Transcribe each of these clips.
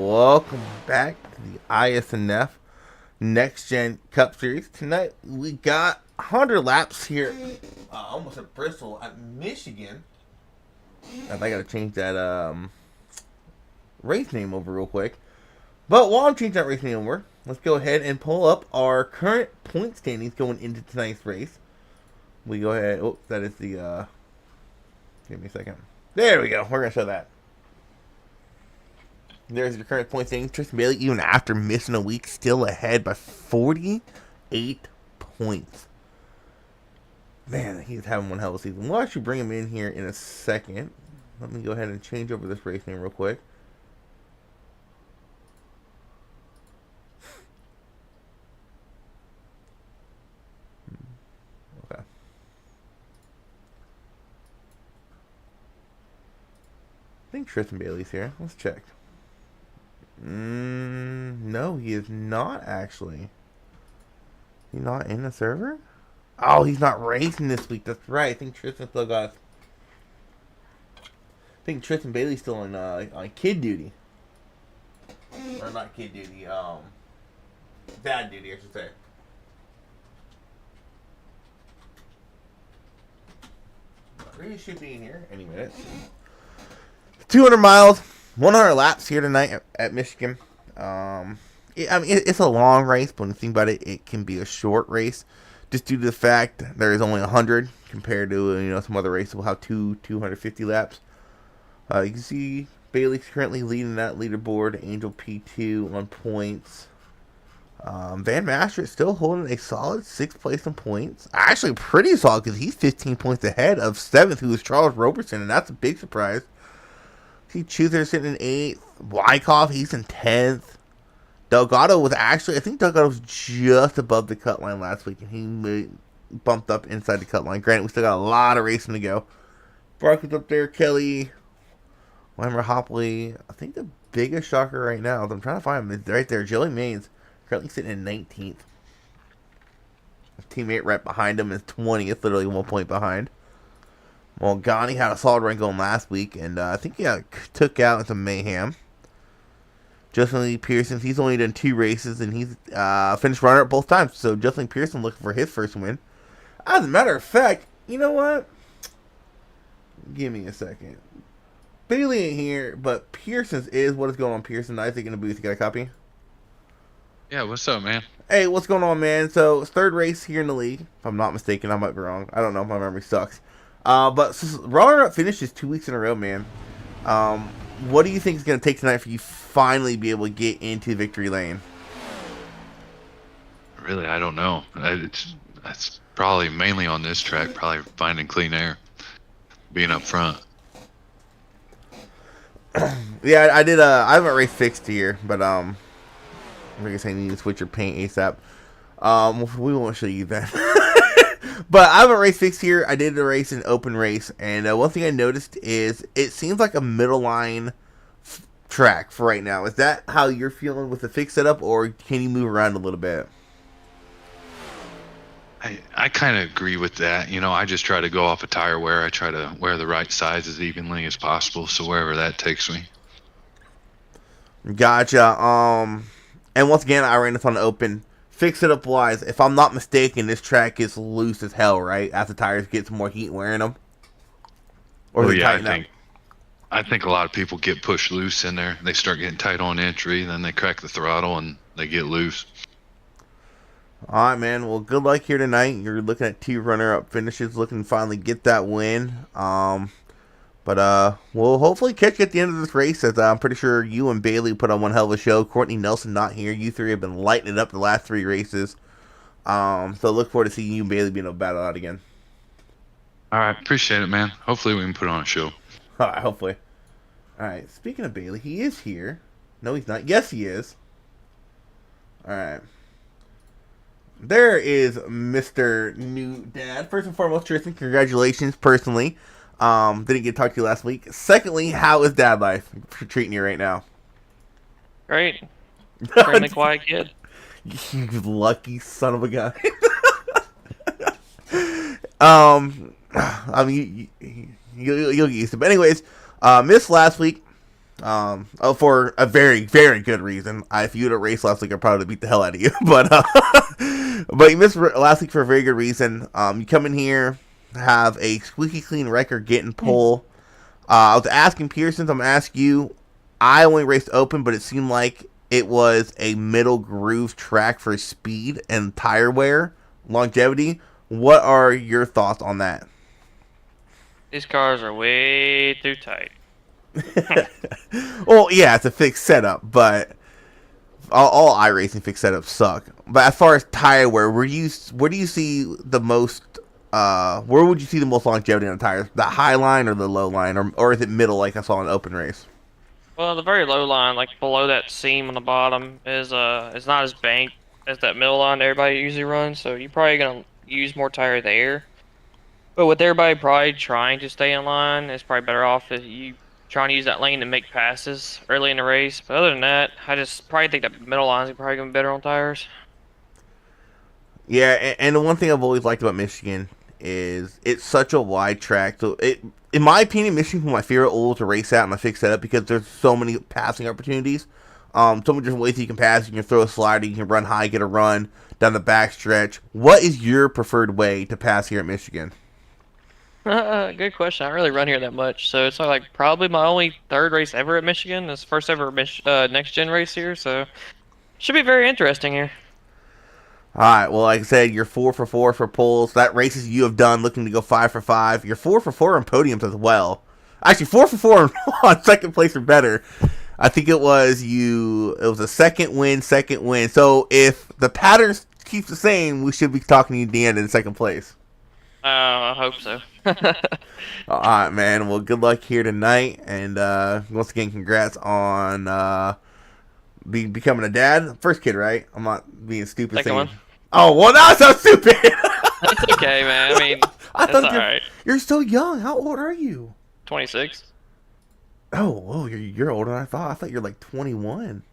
welcome back to the Isnf Next Gen Cup Series. Tonight we got 100 laps here, almost at Bristol at Michigan. I gotta change that race name over real quick. But while I'm changing that race name over, let's go ahead and pull up our current point standings going into tonight's race. We go ahead. Oh, that is the. Give me a second. There we go. We're gonna show that. There's your current point standings. Tristan Bailey, even after missing a week, still ahead by 48 points. Man, he's having one hell of a season. We'll actually bring him in here in a second. Let me go ahead and change over this race name real quick. Okay. I think Tristan Bailey's here. Let's check. No, he is not actually. He's not in the server? Oh, he's not racing this week. That's right. I think Tristan still got. I think Tristan Bailey's still on kid duty. Or not kid duty. Dad duty, I should say. Really should be in here any minute. 200 miles. 100 laps here tonight at Michigan. It's a long race, but when you think about it, it can be a short race, just due to the fact there is only 100 compared to some other races will have 250 laps. You can see Bailey's currently leading that leaderboard. Angel P2 on points. Van Master is still holding a solid 6th place in points. Actually, pretty solid because he's 15 points ahead of 7th, who is Charles Roberson, and that's a big surprise. See, Chooser sitting in 8th. Wyckoff, he's in 10th. Delgado was actually, I think Delgado was just above the cut line last week, and he bumped up inside the cut line. Granted, we still got a lot of racing to go. Barkley's up there. Kelly, Weimer, Hopley. I think the biggest shocker right now, I'm trying to find him, is right there. Joey Maines, currently sitting in 19th. His teammate right behind him is 20th, literally 1 point behind. Well, Ghani had a solid run going last week, and I think he took out some mayhem. Justin Lee Pearson, he's only done 2 races, and he's finished runner-up both times. So Justin Lee Pearson looking for his first win. As a matter of fact, you know what? Give me a second. Bailey ain't here, but Pearson's is. What is going on, Pearson? Isaac in the booth. You got a copy? Yeah, what's up, man? Hey, what's going on, man? So, it's 3rd race here in the league. If I'm not mistaken, I might be wrong. I don't know. My memory sucks. But runner-up finishes 2 weeks in a row, man. What do you think is going to take tonight for you finally be able to get into victory lane? Really, I don't know. That's probably mainly on this track, probably finding clean air, being up front. Yeah, I did. I haven't race fixed here, but I guess I need to switch your paint ASAP. We won't show you that. But I haven't race fixed here. I did a race in open race, and one thing I noticed is it seems like a middle line track for right now. Is that how you're feeling with the fixed setup, or can you move around a little bit? I kind of agree with that. I just try to go off of tire wear. I try to wear the right size as evenly as possible, so wherever that takes me. Gotcha. And once again, I ran this on the open. Fix it up wise, if I'm not mistaken, this track is loose as hell, right? As the tires get some more heat wearing them. Or yeah, I think a lot of people get pushed loose in there. They start getting tight on entry, then they crack the throttle and they get loose. All right, man. Well, good luck here tonight. You're looking at 2 runner-up finishes, looking to finally get that win. But we'll hopefully catch you at the end of this race, as I'm pretty sure you and Bailey put on one hell of a show. Courtney Nelson not here. You 3 have been lighting it up the last 3 races. So look forward to seeing you and Bailey being able to battle out again. All right, appreciate it, man. Hopefully we can put on a show. All right, hopefully. All right, speaking of Bailey, he is here. No, he's not. Yes, he is. All right. There is Mr. New Dad. First and foremost, Tristan, congratulations personally. Didn't get to talk to you last week. Secondly, how is dad life treating you right now? Great. Friendly, quiet kid. You lucky son of a guy. I mean, you'll get used to it. But anyways, missed last week. For a very, very good reason. If you'd have raced last week, I'd probably beat the hell out of you. But you missed last week for a very good reason. You come in here, have a squeaky clean record, getting pole. I was asking Pearsons, I'm going to ask you. I only raced open, but it seemed like it was a middle groove track for speed and tire wear, longevity. What are your thoughts on that? These cars are way too tight. Well, yeah, it's a fixed setup, but all iRacing fixed setups suck. But as far as tire wear, where do you see the most? Where would you see the most longevity on the tires? The high line or the low line, or is it middle like I saw in open race? Well, the very low line, like below that seam on the bottom, is not as banked as that middle line everybody usually runs. So you're probably gonna use more tire there. But with everybody probably trying to stay in line, it's probably better off if you trying to use that lane to make passes early in the race. But other than that, I just probably think that middle line's probably gonna be better on tires. Yeah, and the one thing I've always liked about Michigan is it's such a wide track. So in my opinion, Michigan's one of my favorite ovals to race at and my fixed setup because there's so many passing opportunities. So many different ways you can pass. You can throw a slider, you can run high, get a run down the back stretch. What is your preferred way to pass here at Michigan? Good question. I don't really run here that much, so it's like probably my only third race ever at Michigan. It's first ever next gen race here, so should be very interesting here. All right. Well, like I said, you're 4 for 4 for poles. That races you have done, looking to go 5 for 5. You're 4 for 4 on podiums as well. Actually, 4 for 4 on second place or better. I think it was you. It was a second win. So if the pattern keeps the same, we should be talking to you at the end in second place. I hope so. All right, man. Well, good luck here tonight, and once again, congrats on becoming a dad. First kid, right? I'm not being stupid. Second one. Oh, well, that's so stupid. That's okay, man. I mean, I that's thought alright. you're so young. How old are you? 26. Oh, you're older than I thought. I thought you're like 21.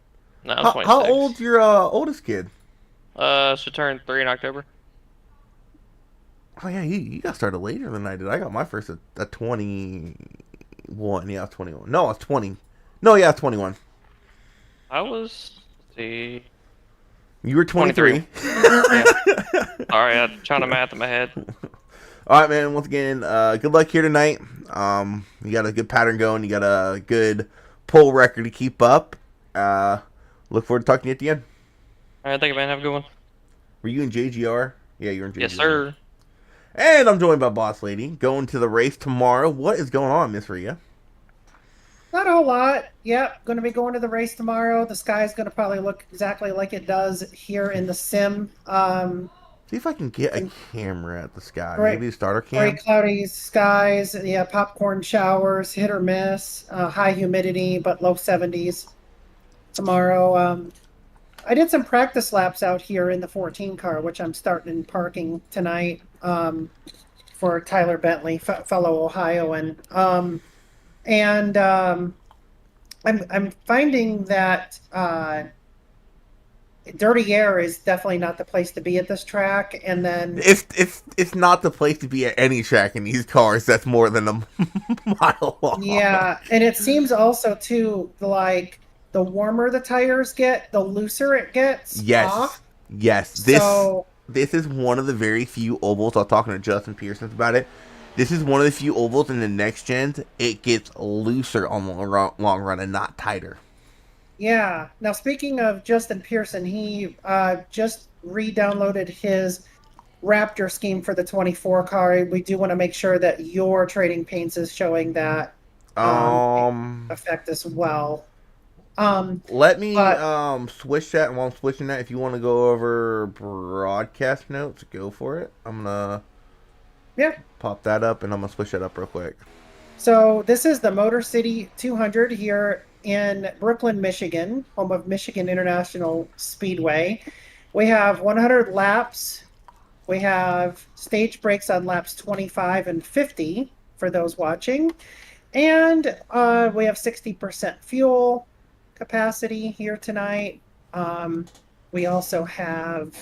No, I'm 26. How old's your oldest kid? Should turn 3 in October. Oh yeah, you got started later than I did. I got my first at 21. Yeah, I was 21. No, I was 20. No, yeah, I was 21. I was, let's see. You were 23. Yeah. Sorry, I'm trying to math in my head. All right, man. Once again, good luck here tonight. You got a good pattern going. You got a good pole record to keep up. Look forward to talking to you at the end. All right, thank you, man. Have a good one. Were you in JGR? Yeah, you were in JGR. Yes, sir. And I'm joined by Boss Lady. Going to the race tomorrow. What is going on, Miss Rhea? Not a whole lot. Yep, going to be going to the race tomorrow. The sky is going to probably look exactly like it does here in the sim. See if I can get a camera at the sky. Right. Maybe a starter cam. Very cloudy skies. Yeah, popcorn showers, hit or miss. High humidity, but low 70s tomorrow. I did some practice laps out here in the 14 car, which I'm starting in parking tonight for Tyler Bentley, fellow Ohioan. I'm finding that dirty air is definitely not the place to be at this track. And then it's not the place to be at any track in these cars that's more than a mile long. Yeah, and it seems also too like the warmer the tires get, the looser it gets. Yes. This is one of the very few ovals. I was talking to Justin Pearson about it. This is one of the few ovals in the next gens. It gets looser on the long run and not tighter. Yeah. Now, speaking of Justin Pearson, he just re-downloaded his Raptor scheme for the 24 car. We do want to make sure that your Trading Paints is showing that effect as well. Let me switch that, and while I'm switching that, if you want to go over broadcast notes, go for it. I'm gonna pop that up, and I'm gonna switch that up real quick. So this is the Motor City 200 here in Brooklyn, Michigan, home of Michigan International Speedway. We have 100 laps. We have stage breaks on laps 25 and 50 for those watching, and we have 60% fuel capacity here tonight. We also have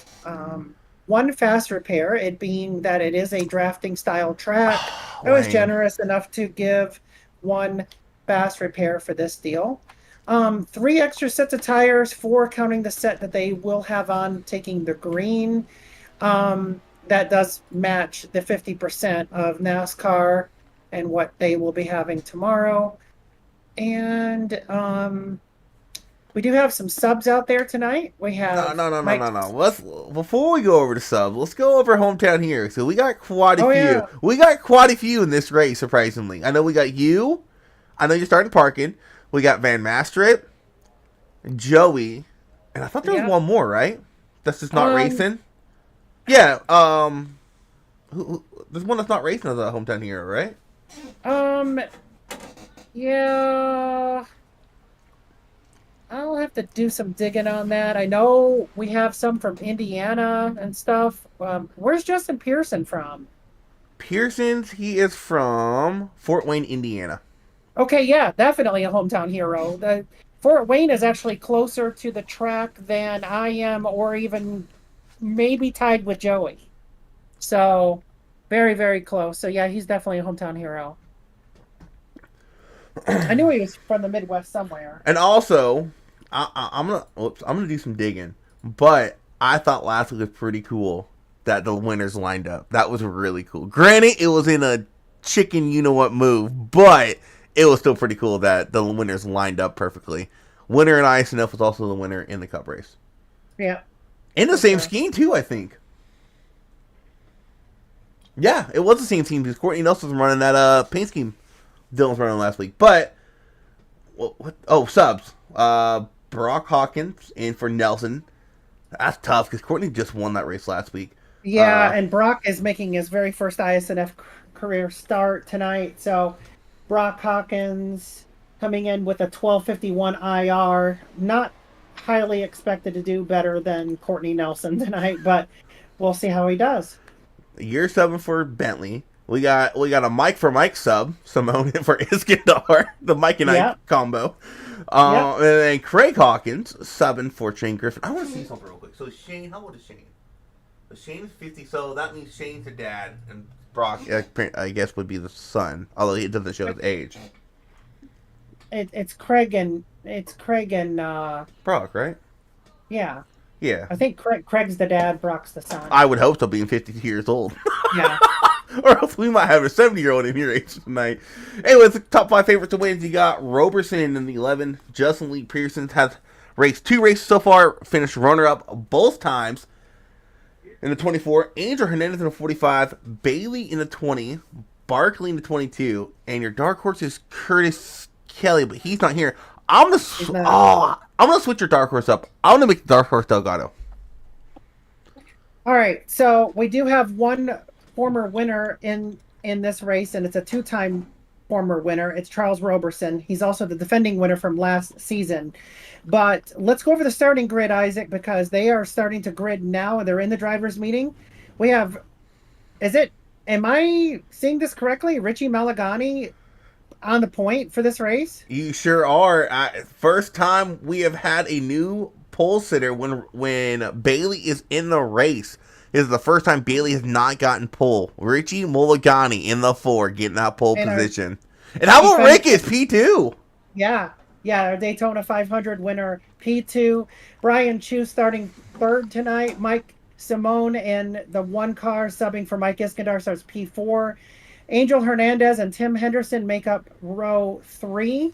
one fast repair, it being that it is a drafting style track. I was generous enough to give one fast repair for this deal. 3 extra sets of tires, 4 counting the set that they will have on taking the green. That does match the 50% of NASCAR and what they will be having tomorrow. And we do have some subs out there tonight. We have No. Let's before we go over the sub, let's go over hometown here. So we got quite a few. Yeah. We got quite a few in this race, surprisingly. I know we got you. I know you started parking. We got Van Mastrip, Joey, and I thought there was one more, right? That's just not racing. Yeah. There's one that's not racing as a hometown hero, right? Yeah. I'll have to do some digging on that. I know we have some from Indiana and stuff. Where's Justin Pearson from? Pearson's, he is from Fort Wayne, Indiana. Okay, yeah, definitely a hometown hero. The Fort Wayne is actually closer to the track than I am, or even maybe tied with Joey. So, very, very close. So, yeah, he's definitely a hometown hero. I knew he was from the Midwest somewhere. And also, I'm gonna do some digging, but I thought last week was pretty cool that the winners lined up. That was really cool. Granted, it was in a chicken you know what move, but it was still pretty cool that the winners lined up perfectly. Winner in Isnf was also the winner in the Cup race. Yeah. In the same scheme too, I think. Yeah, it was the same team because Courtney Nelson was running that paint scheme Dylan's running last week. But subs. Brock Hawkins in for Nelson. That's tough because Courtney just won that race last week. Yeah, and Brock is making his very first ISNF career start tonight. So Brock Hawkins coming in with a 12:51 IR. Not highly expected to do better than Courtney Nelson tonight, but we'll see how he does. Year 7 for Bentley. We got a Mike for Mike sub, Simone for Iskandar, the Mike and Ike combo. And then Craig Hawkins subbing for Shane Griffin. I want to see something real quick. So Shane, how old is Shane? Shane's 50, so that means Shane's the dad, and Brock, I guess, would be the son, although it doesn't show his age. It's Craig and Brock, right? Yeah. Yeah. I think Craig's the dad, Brock's the son. I would hope so, being 50 years old. Yeah. Or else we might have a 70-year-old in here tonight. Anyways, the top 5 favorites to wins. You got Roberson in the 11. Justin Lee Pearson has raced 2 races so far, finished runner-up both times. In the 24, Angel Hernandez in the 45, Bailey in the 20, Barkley in the 22, and your dark horse is Curtis Kelly, but he's not here. I'm gonna switch your dark horse up. I'm gonna make the dark horse Delgado. All right, so we do have one former winner in this race, and it's a 2-time former winner. It's Charles Roberson. He's also the defending winner from last season. But let's go over the starting grid, Isaac, because they are starting to grid now, and they're in the driver's meeting. We have, am I seeing this correctly? Richie Malagani on the point for this race? You sure are. First time we have had a new pole sitter when Bailey is in the race. This is the first time Bailey has not gotten pole. Richie Mulligani in the 4, getting that pole position. And how about Rick is P2? Yeah, our Daytona 500 winner, P2. Brian Chu starting 3rd tonight. Mike Simone in the 1 car subbing for Mike Iskandar starts P4. Angel Hernandez and Tim Henderson make up row 3.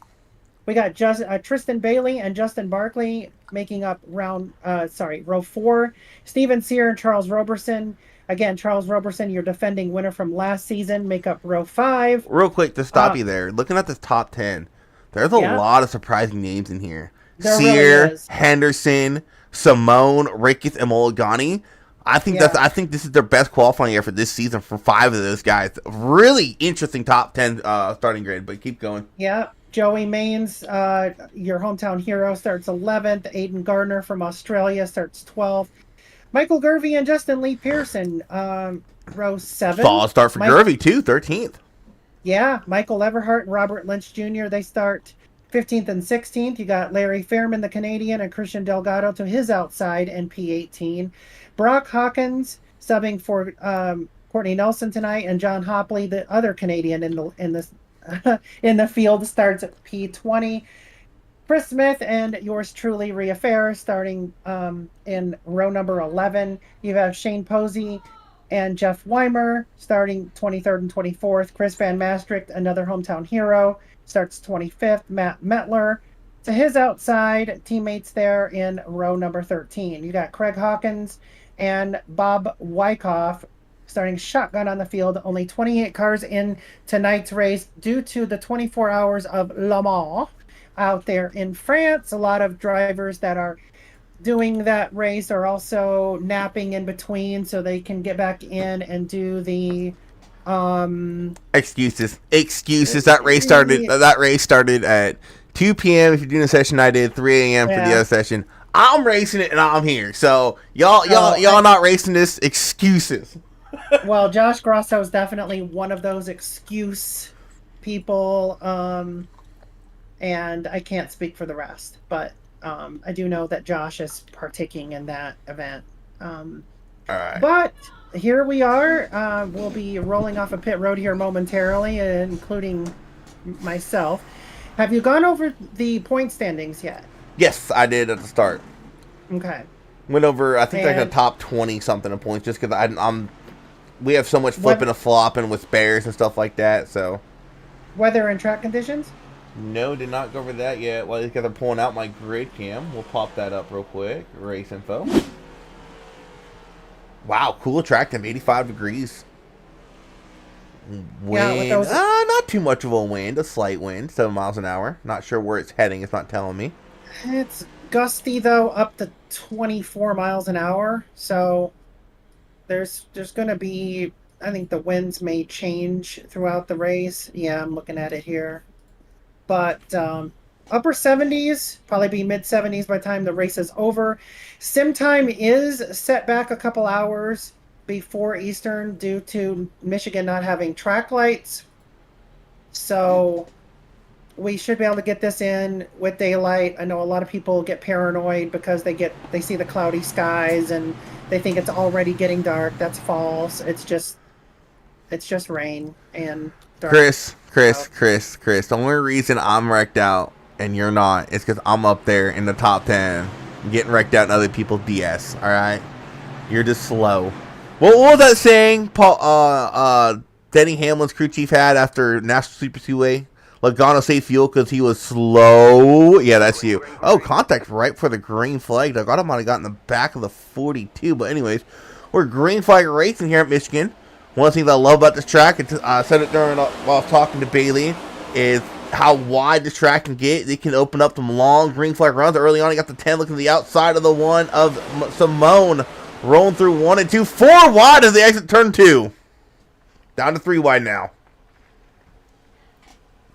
We got Tristan Bailey and Justin Barkley making up row 4. Steven Sear and Charles Roberson. Again, Charles Roberson, your defending winner from last season, make up row 5. Real quick to stop you there. Looking at this top 10, there's a lot of surprising names in here. Sear, really Henderson, Simone, Ricketts, and Mulligani. I think this is their best qualifying year for this season for 5 of those guys. Really interesting top 10 starting grid, but keep going. Yeah. Joey Maines, your hometown hero, starts 11th. Aiden Gardner from Australia starts 12th. Michael Gervey and Justin Lee Pearson, row 7. Solid start for Gervey, too, 13th. Yeah, Michael Everhart and Robert Lynch Jr., they start 15th and 16th. You got Larry Fairman, the Canadian, and Christian Delgado to his outside in P18. Brock Hawkins subbing for Courtney Nelson tonight, and John Hopley, the other Canadian in this in the field starts at P20. Chris Smith and yours truly, Rhea Fair, starting in row number 11. You have Shane Posey and Jeff Weimer starting 23rd and 24th. Chris Van Maastricht, another hometown hero, starts 25th. Matt Metler to his outside teammates there in row number 13. You got Craig Hawkins and Bob Wyckoff starting shotgun on the field. Only 28 cars in tonight's race due to the 24 hours of Le Mans out there in France. A lot of drivers that are doing that race are also napping in between so they can get back in and do the excuses. That race started at 2 p.m. if you're doing a session. I did 3 a.m. for the other session. I'm racing it and I'm here. So y'all not racing this. Excuses. Well, Josh Grosso is definitely one of those excuse people. And I can't speak for the rest, but I do know that Josh is partaking in that event. All right. But here we are. We'll be rolling off a pit road here momentarily, including myself. Have you gone over the point standings yet? Yes, I did at the start. Okay. Went over, I think, like a top 20 something of points, just because we have so much flipping and flopping with spares and stuff like that. So. Weather and track conditions. No, did not go over that yet. Well, these guys are pulling out my grid cam. We'll pop that up real quick. Race info. Wow, cool track temp, 85 degrees. Wind, yeah, not too much of a wind, a slight wind, 7 miles an hour. Not sure where it's heading, it's not telling me. It's gusty, though, up to 24 miles an hour. So there's going to be, I think the winds may change throughout the race. Yeah, I'm looking at it here. But upper 70s, probably be mid 70s by the time the race is over. Sim time is set back a couple hours before Eastern due to Michigan not having track lights. So we should be able to get this in with daylight. I know a lot of people get paranoid because they see the cloudy skies and they think it's already getting dark. That's false. It's just rain and dark. Chris. The only reason I'm wrecked out and you're not is because I'm up there in the top 10 getting wrecked out in other people's DS. All right, you're just slow. What was that saying Denny Hamlin's crew chief had after National Super Speedway? Logano saved fuel because he was slow. Yeah, that's you. Oh, contact right for the green flag. Logano might have gotten the back of the 42, but anyways, we're green flag racing here at Michigan. One of the things I love about this track, I said it while I was talking to Bailey, is how wide this track can get. They can open up some long green flag runs. Early on, he got the 10 looking to the outside of the one of Simone, rolling through 1 and 2. 4 wide as they exit turn 2. Down to 3 wide now.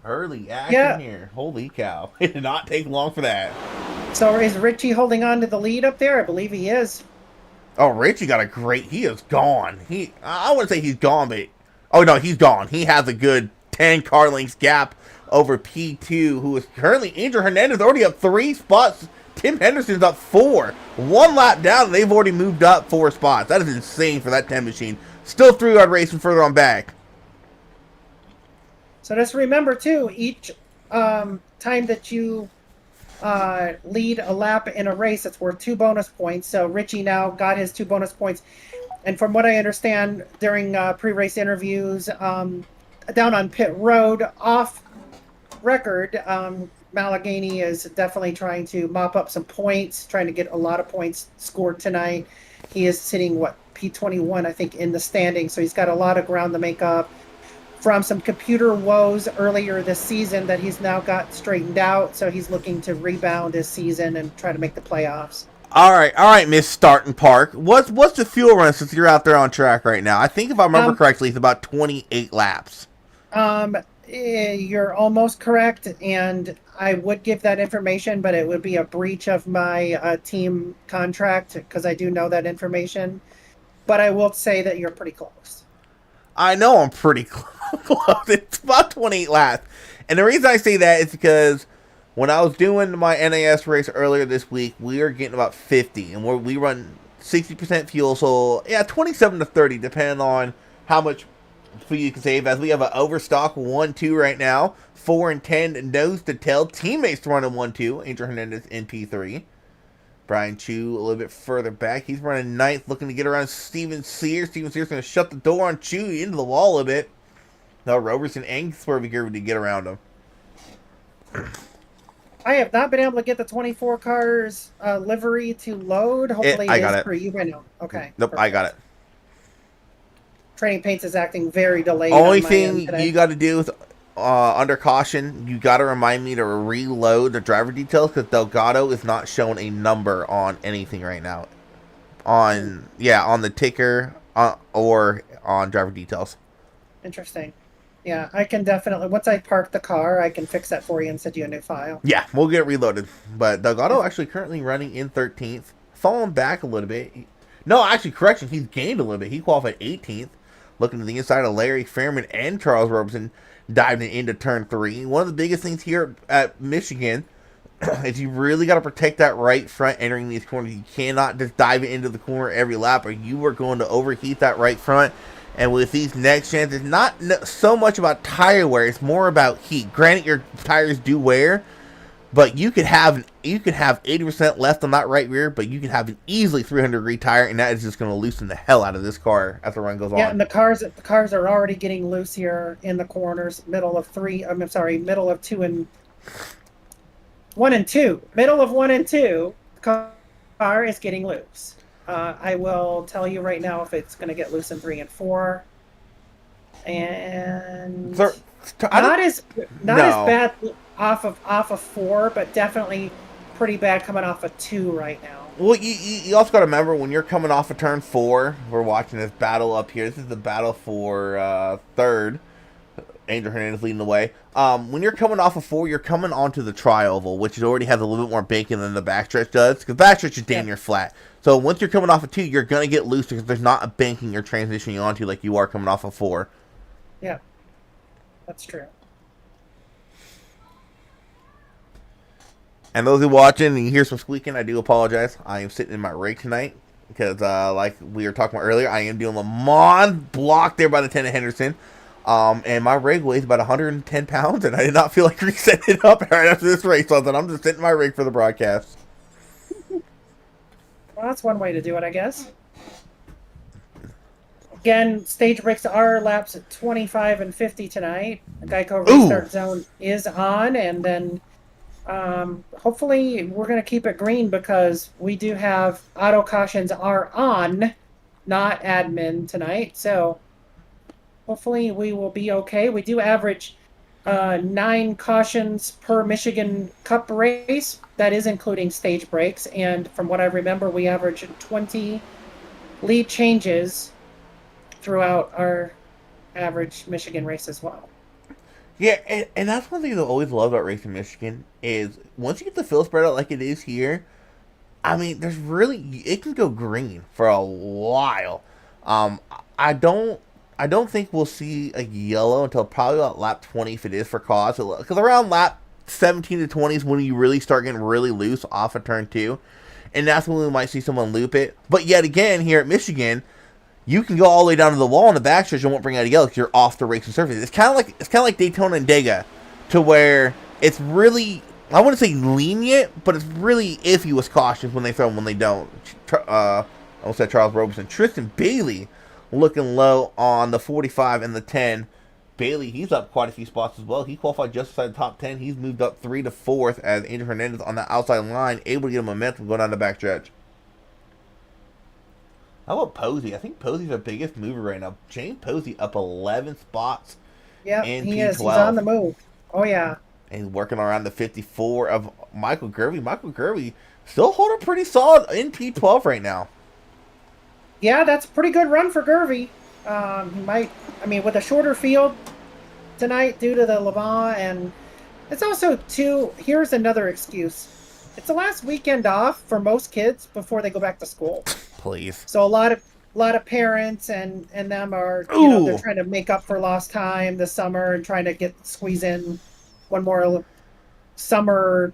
Early action here. Holy cow. It did not take long for that. So is Richie holding on to the lead up there? I believe he is. Oh, Richie got he is gone. I wouldn't say he's gone, but, oh no, he's gone. He has a good 10 car lengths gap over P2, who is currently injured. Hernandez already up 3 spots. Tim Henderson's up 4. 1 lap down, and they've already moved up 4 spots. That is insane for that 10 machine. Still 3-yard racing further on back. So just remember, too, each time that you lead a lap in a race, it's worth 2 bonus points. So Richie now got his 2 bonus points. And from what I understand during pre-race interviews down on pit road, off record, Malagany is definitely trying to mop up some points, trying to get a lot of points scored tonight. He is sitting, P21, I think, in the standing. So he's got a lot of ground to make up from some computer woes earlier this season that he's now got straightened out. So he's looking to rebound his season and try to make the playoffs. All right, Miss Starton Park. What's the fuel run since you're out there on track right now? I think if I remember correctly, it's about 28 laps. You're almost correct, and I would give that information, but it would be a breach of my team contract because I do know that information. But I will say that you're pretty close. I know I'm pretty close. It's about 28 laps. And the reason I say that is because when I was doing my NAS race earlier this week, we are getting about 50. And we run 60% fuel. So, yeah, 27 to 30, depending on how much for you can save, as we have an overstock 1-2 right now. 4 and 10 nose to tail. Teammates running 1-2. Angel Hernandez in P3. Brian Chu a little bit further back. He's running ninth, looking to get around Steven Sears. Steven Sears going to shut the door on Chu into the wall a bit. Now Roberson and Swervy Gervy to get around him. I have not been able to get the 24 cars livery to load. Hopefully it is for you by now. Okay. Nope, perfect. I got it. Training Paints is acting very delayed. Only thing you got to do is, under caution, you got to remind me to reload the driver details because Delgado is not showing a number on anything right now. On the ticker or on driver details. Interesting. Yeah, I can definitely, once I park the car, I can fix that for you and send you a new file. Yeah, we'll get it reloaded. But Delgado actually currently running in 13th. Falling back a little bit. No, actually, correction, he's gained a little bit. He qualified 18th. Looking to the inside of Larry Fairman and Charles Roberson diving into turn 3. One of the biggest things here at Michigan is you really got to protect that right front entering these corners. You cannot just dive into the corner every lap or you are going to overheat that right front. And with these next gens, it's not so much about tire wear; it's more about heat. Granted, your tires do wear, but you could have 80% left on that right rear, but you can have an easily 300-degree tire, and that is just going to loosen the hell out of this car as the run goes on. Yeah, and the cars are already getting loose here in the corners, middle of 2 and 1 and 2, middle of 1 and 2. The car is getting loose. I will tell you right now if it's going to get loose in 3 and 4, and not as bad off of 4, but definitely pretty bad coming off of 2 right now. Well, you also got to remember when you're coming off of turn 4, we're watching this battle up here. This is the battle for third. Angel Hernandez leading the way. When you're coming off of 4, you're coming onto the tri-oval, which already has a little bit more bacon than the backstretch does, because backstretch is damn near flat. So once you're coming off of 2, you're going to get loose because there's not a banking you're transitioning onto like you are coming off of 4. Yeah, that's true. And those who are watching and you hear some squeaking, I do apologize. I am sitting in my rig tonight because, like we were talking about earlier, I am doing Le Mans block there by the 10 of Henderson. And my rig weighs about 110 pounds, and I did not feel like resetting it up right after this race. So I thought I'm just sitting in my rig for the broadcast. Well, that's one way to do it, I guess. Again, stage breaks are laps at 25 and 50 tonight. The Geico restart zone is on, and then hopefully we're going to keep it green because we do have auto cautions are on, not admin tonight. So hopefully we will be okay. We do average 9 cautions per Michigan Cup race. That is including stage breaks. And from what I remember, we average 20 lead changes throughout our average Michigan race as well. Yeah, and that's one thing I always love about racing Michigan is once you get the field spread out like it is here, I mean, it can go green for a while. I don't think we'll see a yellow until probably about lap 20 if it is for cause. Because around lap 17 to 20 is when you really start getting really loose off of turn 2. And that's when we might see someone loop it. But yet again, here at Michigan, you can go all the way down to the wall in the backstretch and won't bring out a yellow because you're off the racing surface. It's kind of like Daytona and Dega, to where it's really, I wouldn't say lenient, but it's really iffy with cautions when they throw them, when they don't. I almost said Charles Roberson. Tristan Bailey looking low on the 45 and the 10. Bailey, he's up quite a few spots as well. He qualified just inside the top 10. He's moved up 3 to 4th as Angel Hernandez on the outside line, able to get a momentum going down the backstretch. How about Posey? I think Posey's our biggest mover right now. James Posey up 11 spots. Yeah, in he P12. is. He's on the move. Oh, yeah. And he's working around the 54 of Michael Gervy. Michael Gervy still holding pretty solid in P12 right now. Yeah, that's a pretty good run for Gervy. With a shorter field tonight due to the Le Mans, and it's also, here's another excuse. It's the last weekend off for most kids before they go back to school. Please. So a lot of parents and them are, they're trying to make up for lost time this summer and trying to squeeze in one more summer,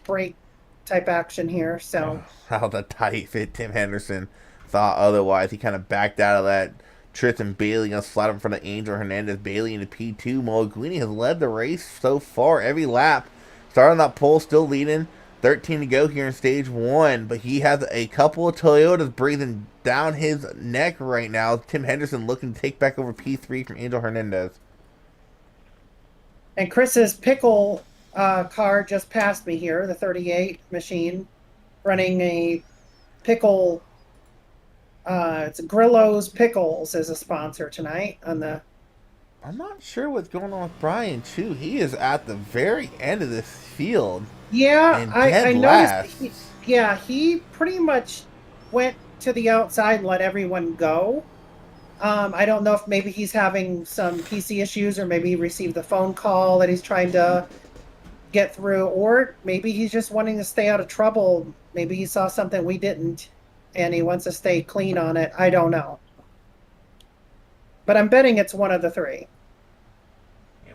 break type action here. So how the tight fit Tim Henderson thought otherwise. He kind of backed out of that Tristan Bailey gonna slide in front of Angel Hernandez. Bailey into P2. Molaguini has led the race so far every lap. Starting that pole, still leading. 13 to go here in stage 1, but he has a couple of Toyotas breathing down his neck right now. Tim Henderson looking to take back over P3 from Angel Hernandez. And Chris's pickle car just passed me here, the 38 machine, running a pickle. It's Grillo's Pickles as a sponsor tonight on the. I'm not sure what's going on with Brian too. He is at the very end of this field. Yeah, I noticed. He pretty much went to the outside and let everyone go. I don't know if maybe he's having some PC issues, or maybe he received the phone call that he's trying to get through, or maybe he's just wanting to stay out of trouble. Maybe he saw something we didn't, and he wants to stay clean on it. I don't know. But I'm betting it's one of the three.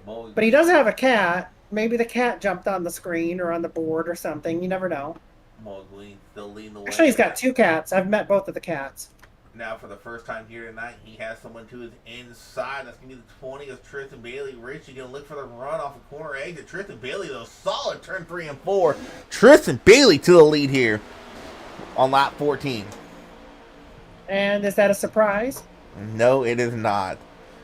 But he does have a cat. Maybe the cat jumped on the screen or on the board or something. You never know. Still leading the way. Actually, he's got two cats. I've met both of the cats. Now, for the first time here tonight, he has someone to his inside. That's going to be the 20 of Tristan Bailey. Richie going to look for the run off a corner exit. Tristan Bailey, though, solid turn 3 and 4. Tristan Bailey to the lead here on lap 14. And is that a surprise? No, it is not.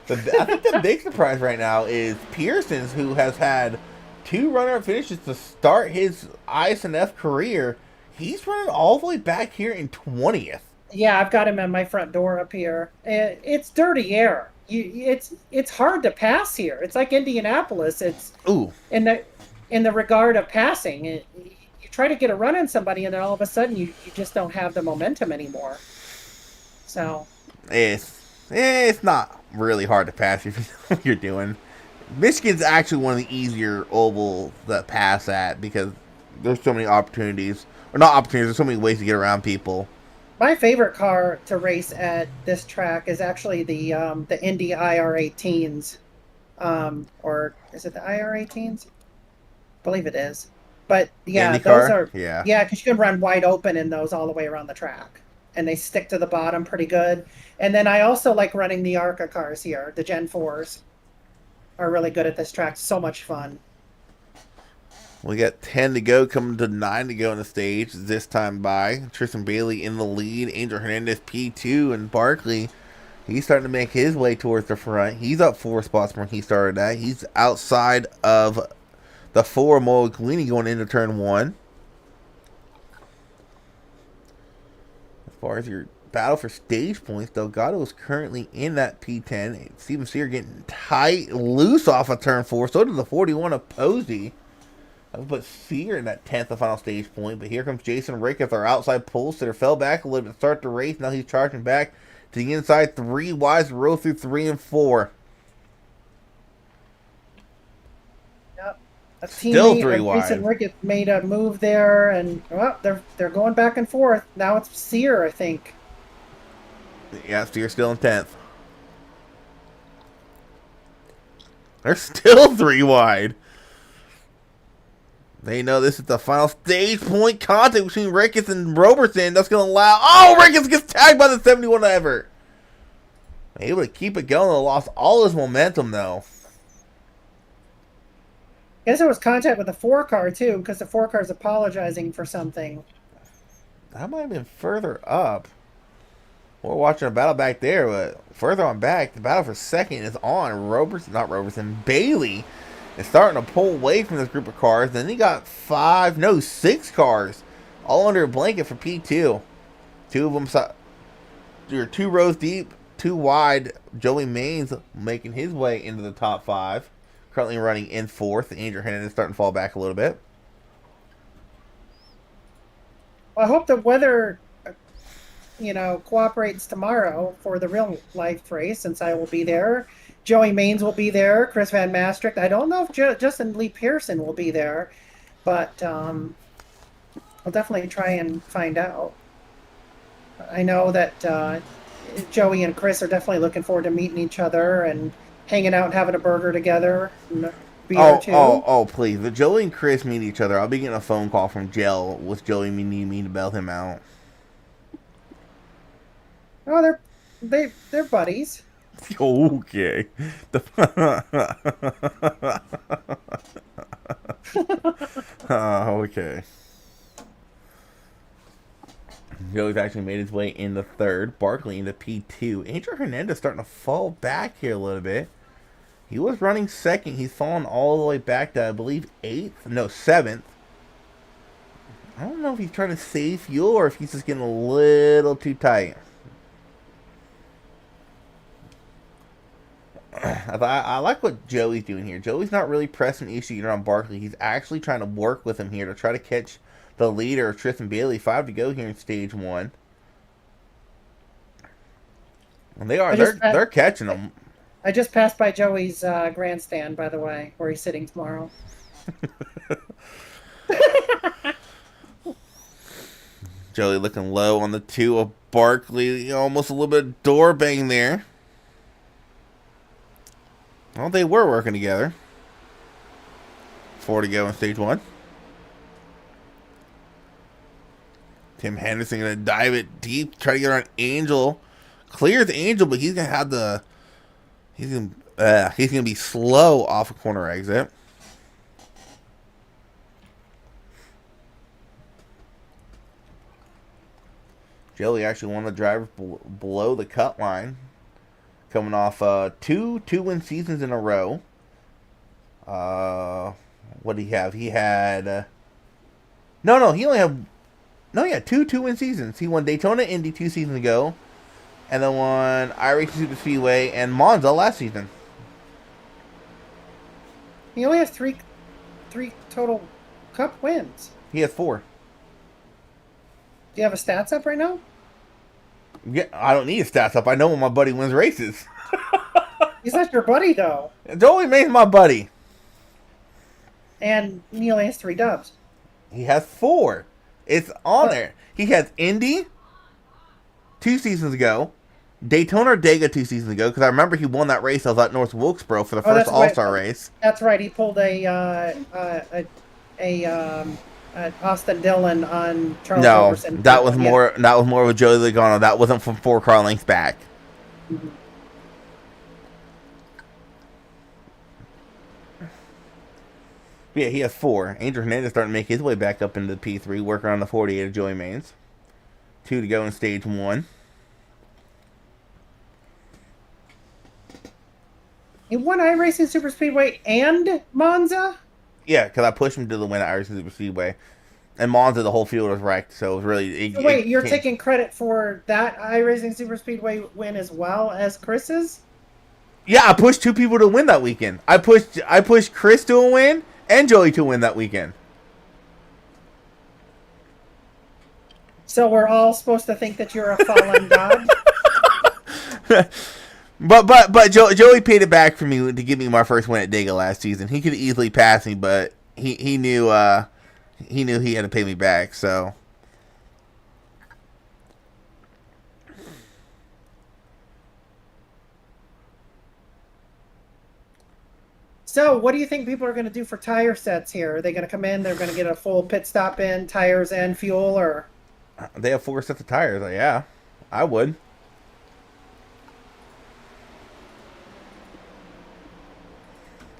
I think the big surprise right now is Pearson's, who has had 2 runner-up finishes to start his Isnf career. He's running all the way back here in 20th. Yeah, I've got him at my front door up here. It's dirty air. It's hard to pass here. It's like Indianapolis. It's in the regard of passing. You try to get a run on somebody, and then all of a sudden you just don't have the momentum anymore. So it's not really hard to pass if you know what you're doing. Michigan's actually one of the easier ovals to pass at because there's so many opportunities. Or not opportunities, there's so many ways to get around people. My favorite car to race at this track is actually the Indy IR18s. Or is it the IR18s? I believe it is. But yeah, those are because you can run wide open in those all the way around the track. And they stick to the bottom pretty good. And then I also like running the ARCA cars here. The Gen 4s are really good at this track. So much fun. We got 10 to go, coming to 9 to go on the stage this time by. Tristan Bailey in the lead. Angel Hernandez P2, and Barkley, he's starting to make his way towards the front. He's up 4 spots from where he started at. He's outside of the 4 Molaguini going into turn 1. As far as your battle for stage points, Delgado is currently in that P10. Steven Sear getting tight, loose off of turn 4. So did the 41 of Posey. I would put Sear in that 10th, the final stage point. But here comes Jason Ricketh, our outside pole sitter. Fell back a little bit to start the race. Now he's charging back to the inside. 3 wides, row through 3 and 4. Yep. Still 3 wide. Jason Ricketh made a move there, and they're going back and forth. Now it's Sear, I think. Yeah, Sear's still in 10th. They're still 3 wide. They know this is the final stage point contact between Ricketts and Robertson. That's going to allow... Oh, Ricketts gets tagged by the 71 of Everett. Able to keep it going. They lost all his momentum, though. I guess it was contact with the 4 car, too, because the 4 car is apologizing for something. That might have been further up. We're watching a battle back there, but further on back, the battle for second is on. Bailey is starting to pull away from this group of cars. Then he got 6 cars all under a blanket for P2. 2 of them, you're 2 rows deep, 2 wide. Joey Maines making his way into the top 5. Currently running in 4th. Andrew Hernandez starting to fall back a little bit. Well, I hope the weather, cooperates tomorrow for the real life race, since I will be there. Joey Maines will be there. Chris Van Maastricht. I don't know if Justin Lee Pearson will be there, but I'll definitely try and find out. I know that Joey and Chris are definitely looking forward to meeting each other and hanging out and having a burger together. And beer too. Oh, please. If Joey and Chris meet each other, I'll be getting a phone call from Jell with Joey needing me to bail him out. Oh, they're buddies. Okay. Oh, okay. Joey's actually made his way in the third. Barkley into P2. Angel Hernandez starting to fall back here a little bit. He was running second. He's fallen all the way back to, I believe, 8th. No, 7th. I don't know if he's trying to save fuel or if he's just getting a little too tight. I like what Joey's doing here. Joey's not really pressing the issue on Barkley. He's actually trying to work with him here to try to catch the leader, Tristan Bailey. 5 to go here in stage 1. And they're catching him. I just passed by Joey's grandstand, by the way, where he's sitting tomorrow. Joey looking low on the 2 of Barkley. Almost a little bit of door bang there. Well, they were working together. 4 to go in stage 1. Tim Henderson going to dive it deep. Try to get on Angel. Clears Angel, but he's going to have the... He's going to be slow off a corner exit. Joey actually won the driver below the cut line. Coming off 2 2-win seasons in a row. What did he have? He had... he only had... No, he had 2 2-win seasons. He won Daytona Indy 2 seasons ago. And then won iRacing Super Speedway and Monza last season. He only has three total Cup wins. He has 4. Do you have his stats up right now? Yeah, I don't need his stats up. I know when my buddy wins races. He's not your buddy, though. Joey May's my buddy. And he only has 3 dubs. He has 4. It's on there. He has Indy 2 seasons ago, Daytona or Dega 2 seasons ago, because I remember he won that race. I was at North Wilkesboro for the first All-Star race. That's right. He pulled a Austin Dillon on Charles Robertson. That was more. That was more of a Joey Logano. That wasn't from 4 car lengths back. Mm-hmm. Yeah, he has 4. Angel Hernandez starting to make his way back up into the P3, working on the 48 of Joey Mains. 2 to go in stage 1. He won iRacing Super Speedway and Monza? Yeah, because I pushed him to the win at iRacing Super Speedway. And Monza, the whole field was wrecked, so it was really... Wait, you're taking credit for that iRacing Super Speedway win as well as Chris's? Yeah, I pushed 2 people to win that weekend. I pushed Chris to a win and Joey to win that weekend. So we're all supposed to think that you're a fallen god? But Joey paid it back for me to give me my first win at Dega last season. He could easily pass me, but he knew he had to pay me back. So what do you think people are going to do for tire sets here? Are they going to come in? They're going to get a full pit stop in, tires and fuel, or? They have 4 sets of tires. Yeah, I would.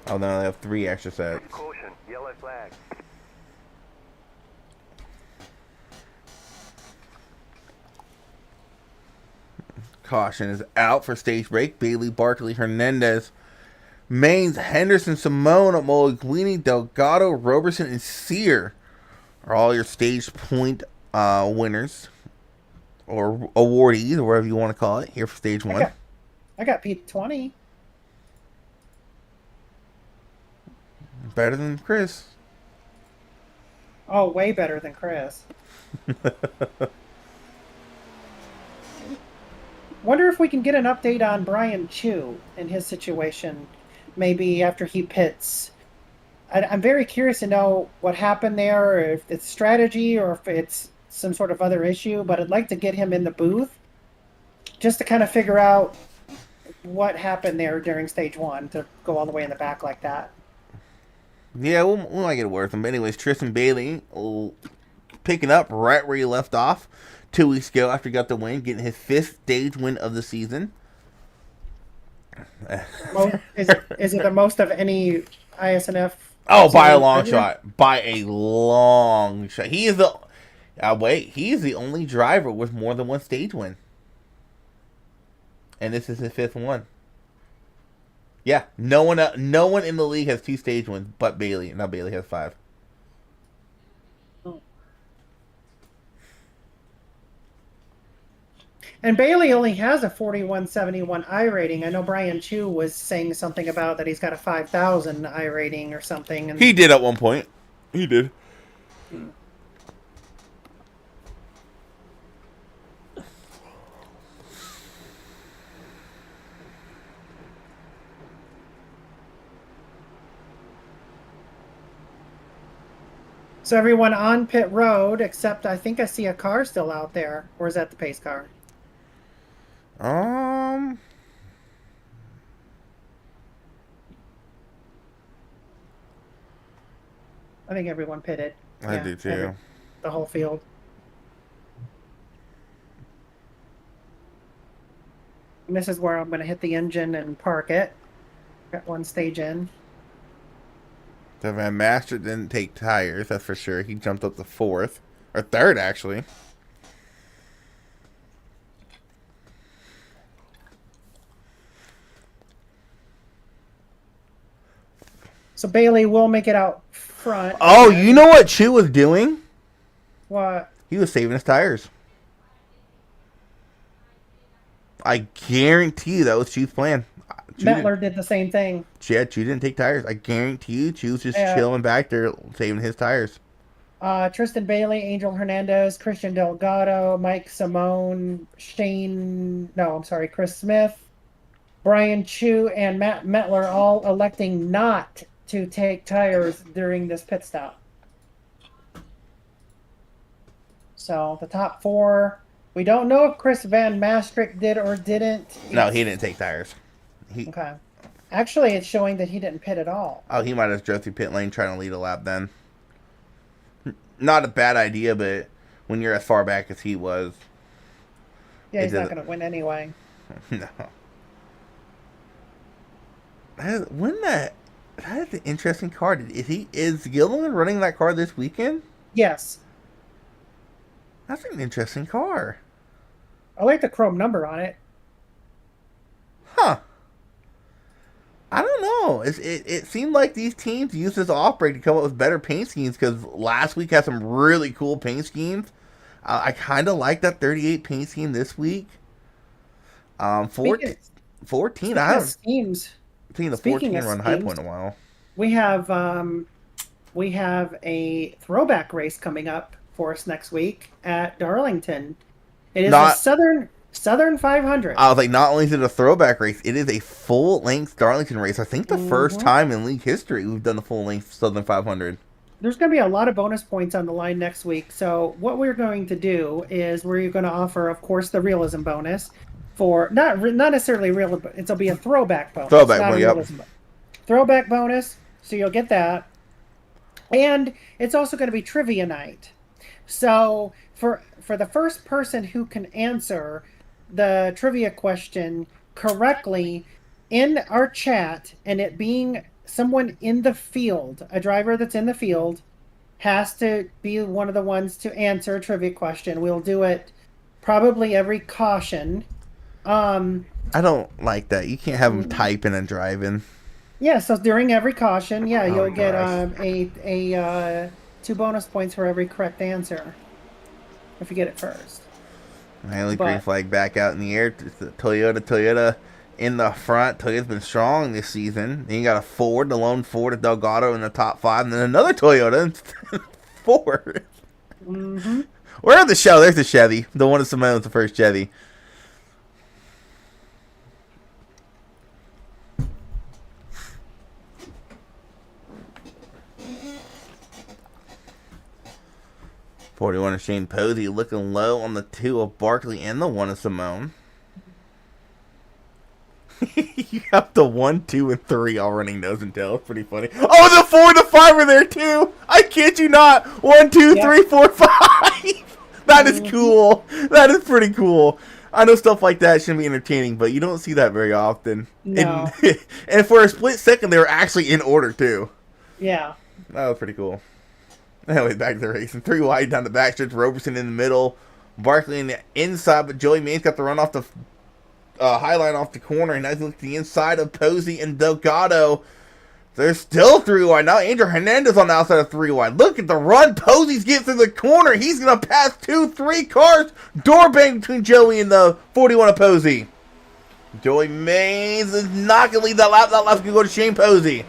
Oh no, they have 3 extra sets. Caution, yellow flag. Caution is out for stage break. Bailey, Barkley, Hernandez, Maines, Henderson, Simone, Moliguini, Delgado, Robertson, and Sear are all your stage point winners or awardees, or whatever you want to call it, here for stage 1. I got P20. Better than Chris. Oh, way better than Chris. Wonder if we can get an update on Brian Chu and his situation, maybe after he pits. I'm very curious to know what happened there, or if it's strategy or if it's some sort of other issue, but I'd like to get him in the booth just to kind of figure out what happened there during stage 1 to go all the way in the back like that. Yeah, we might get it worth him. But anyways, Tristan Bailey picking up right where he left off 2 weeks ago after he got the win, getting his 5th stage win of the season. Is it the most of any ISNF? Oh, by a long driver? shot. By a long shot. He is the. He is the only driver with more than one stage win. And this is his 5th one. Yeah, no one in the league has 2 stage wins but Bailey. Now Bailey has 5. And Bailey only has a 4171 I rating. I know Brian Chu was saying something about that he's got a 5,000 I rating or something. And He did at one point. He did. So everyone on pit road, except I think I see a car still out there. Or is that the pace car? I think everyone pitted. I do too. The whole field. And this is where I'm going to hit the engine and park it. Got one stage in. The Van Master didn't take tires, that's for sure. He jumped up to 4th. Or 3rd, actually. So Bailey will make it out front. Oh, you know what Chu was doing? What? He was saving his tires. I guarantee you that was Chu's plan. Mettler did the same thing. Yeah, Chu didn't take tires. I guarantee you Chu was just chilling back there saving his tires. Tristan Bailey, Angel Hernandez, Christian Delgado, Mike Simone, Chris Smith, Brian Chu, and Matt Mettler all electing not to take tires during this pit stop. So the top 4, we don't know if Chris Van Maastricht did or didn't. No, he didn't take tires. Okay. Actually, it's showing that he didn't pit at all. Oh, he might have drove through pit lane trying to lead a lap then. Not a bad idea, but when you're as far back as he was... Yeah, he's not going to win anyway. No. That is an interesting car. Is Gilliland running that car this weekend? Yes. That's an interesting car. I like the chrome number on it. Huh. I don't know. It seemed like these teams used this off break to come up with better paint schemes because last week had some really cool paint schemes. I kind of like that 38 paint scheme this week. 14. I haven't seen the 14 run high point in a while. We have a throwback race coming up for us next week at Darlington. It is a Southern 500. I was like, not only is it a throwback race, it is a full-length Darlington race. I think the first time in league history we've done the full-length Southern 500. There's going to be a lot of bonus points on the line next week. So what we're going to do is we're going to offer, of course, the realism bonus for not necessarily real. It'll be a throwback bonus. Throwback bonus. So you'll get that, and it's also going to be trivia night. So for the first person who can answer the trivia question correctly in our chat, and it being someone in the field, a driver that's in the field, has to be one of the ones to answer a trivia question. We'll do it probably every caution. I don't like that. You can't have them typing and driving. Yeah, so during every caution, you'll get a 2 bonus points for every correct answer if you get it first. Mainly green flag back out in the air. Toyota in the front. Toyota's been strong this season. Then you got a Ford, the lone Ford of Delgado in the top 5, and then another Toyota in 4th. Mm-hmm. Where are the Chevy? There's the Chevy. The one of Simone's the first Chevy. '41 of Shane Posey looking low on the 2 of Barkley and the 1 of Simone. You have the 1, 2, and 3 all running nose and tail. Pretty funny. Oh, the 4 and the 5 are there too. I kid you not. 1, 2, 3, 4, 5. That is cool. That is pretty cool. I know stuff like that shouldn't be entertaining, but you don't see that very often. No. And for a split second, they were actually in order, too. Yeah. That was pretty cool. Anyway, back to the racing. 3 wide down the backstretch. Roberson in the middle. Barkley in the inside, but Joey Main's got the run off the high line off the corner. And as you look at the inside of Posey and Delgado, there's still 3 wide. Now Andrew Hernandez on the outside of 3 wide. Look at the run. Posey's getting through the corner. He's going to pass 2-3 cars. Door bang between Joey and the 41 of Posey. Joey Mays is not going to leave that lap. That lap's going to go to Shane Posey.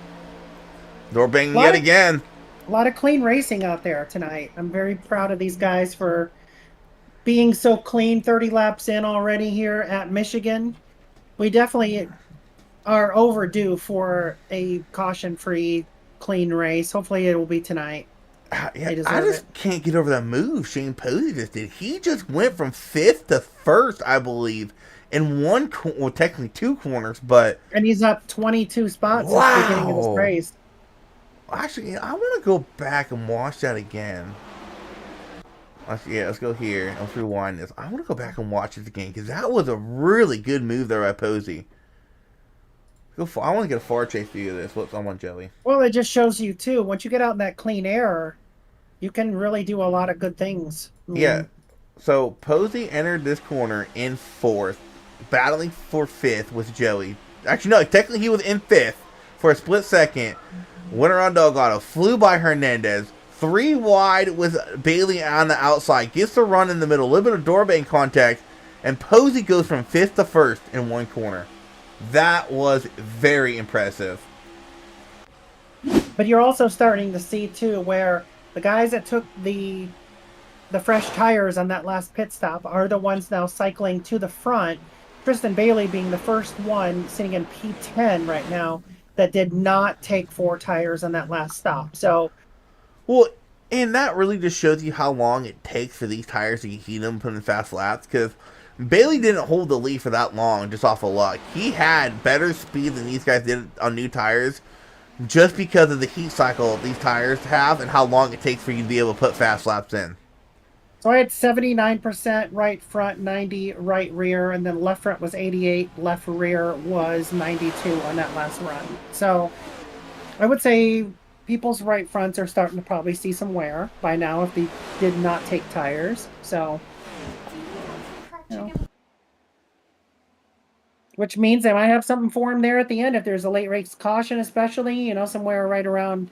Door bang yet again. A lot of clean racing out there tonight. I'm very proud of these guys for being so clean. 30 laps in already here at Michigan. We definitely are overdue for a caution-free, clean race. Hopefully it will be tonight. Yeah, I just can't get over that move Shane Posey just did. He just went from 5th to 1st, I believe, in well, technically 2 corners, but... And he's up 22 spots since the beginning of this race. Actually, I want to go back and watch that again. Let's go here. Let's rewind this. I want to go back and watch it again because that was a really good move there by Posey. I want to get a far chase view of this. What's on Joey? Well, it just shows you, too. Once you get out in that clean air, you can really do a lot of good things. Yeah. So, Posey entered this corner in 4th, battling for 5th with Joey. Actually, no, technically he was in 5th for a split second. Winner on Delgado, flew by Hernandez, 3 wide with Bailey on the outside, gets the run in the middle, a little bit of door bang contact, and Posey goes from 5th to 1st in 1 corner. That was very impressive. But you're also starting to see, too, where the guys that took the fresh tires on that last pit stop are the ones now cycling to the front. Tristan Bailey being the first one sitting in P10 right now that did not take 4 tires on that last stop. So, well, and that really just shows you how long it takes for these tires to heat them and put in fast laps, because Bailey didn't hold the lead for that long just off of luck. He had better speed than these guys did on new tires just because of the heat cycle these tires have and how long it takes for you to be able to put fast laps in. So I had 79% right front, 90 right rear, and then left front was 88, left rear was 92 on that last run. So I would say people's right fronts are starting to probably see some wear by now if they did not take tires. So, you know, which means they might have something for them there at the end if there's a late race caution, especially, somewhere right around,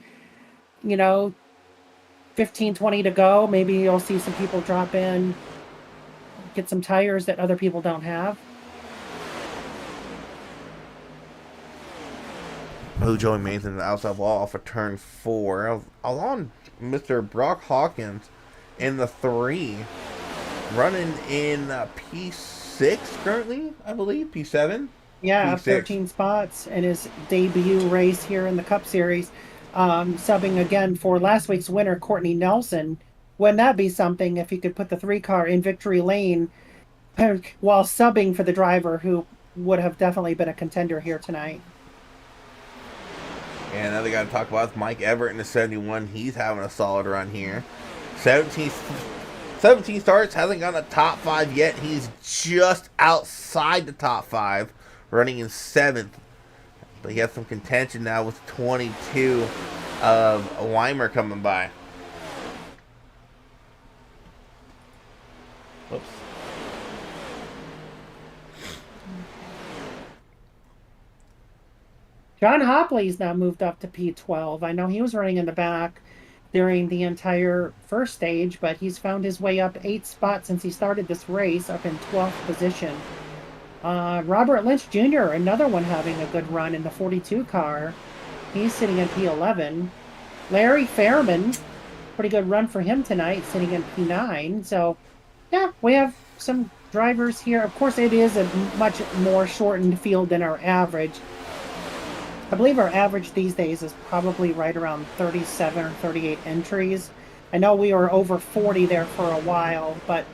15, 20 to go. Maybe you'll see some people drop in, get some tires that other people don't have. Joey Mays in the outside wall off of turn 4. I was on Mr. Brock Hawkins in the 3, running in P6 currently, I believe, P7. Yeah, P6. 13 spots in his debut race here in the Cup Series. Subbing again for last week's winner, Courtney Nelson. Wouldn't that be something if he could put the 3-car in victory lane while subbing for the driver who would have definitely been a contender here tonight? And another guy to talk about is Mike Everett in the 71. He's having a solid run here. 17 starts, hasn't gotten a top 5 yet. He's just outside the top 5, running in 7th. But he has some contention now with 22 of Weimer coming by. Whoops. John Hopley's now moved up to P12. I know he was running in the back during the entire first stage, but he's found his way up 8 spots since he started this race, up in 12th position. Robert Lynch Jr., another one having a good run in the 42 car. He's sitting in P11. Larry Fairman, pretty good run for him tonight, sitting in P9. So, yeah, we have some drivers here. Of course, it is a much more shortened field than our average. I believe our average these days is probably right around 37 or 38 entries. I know we were over 40 there for a while, but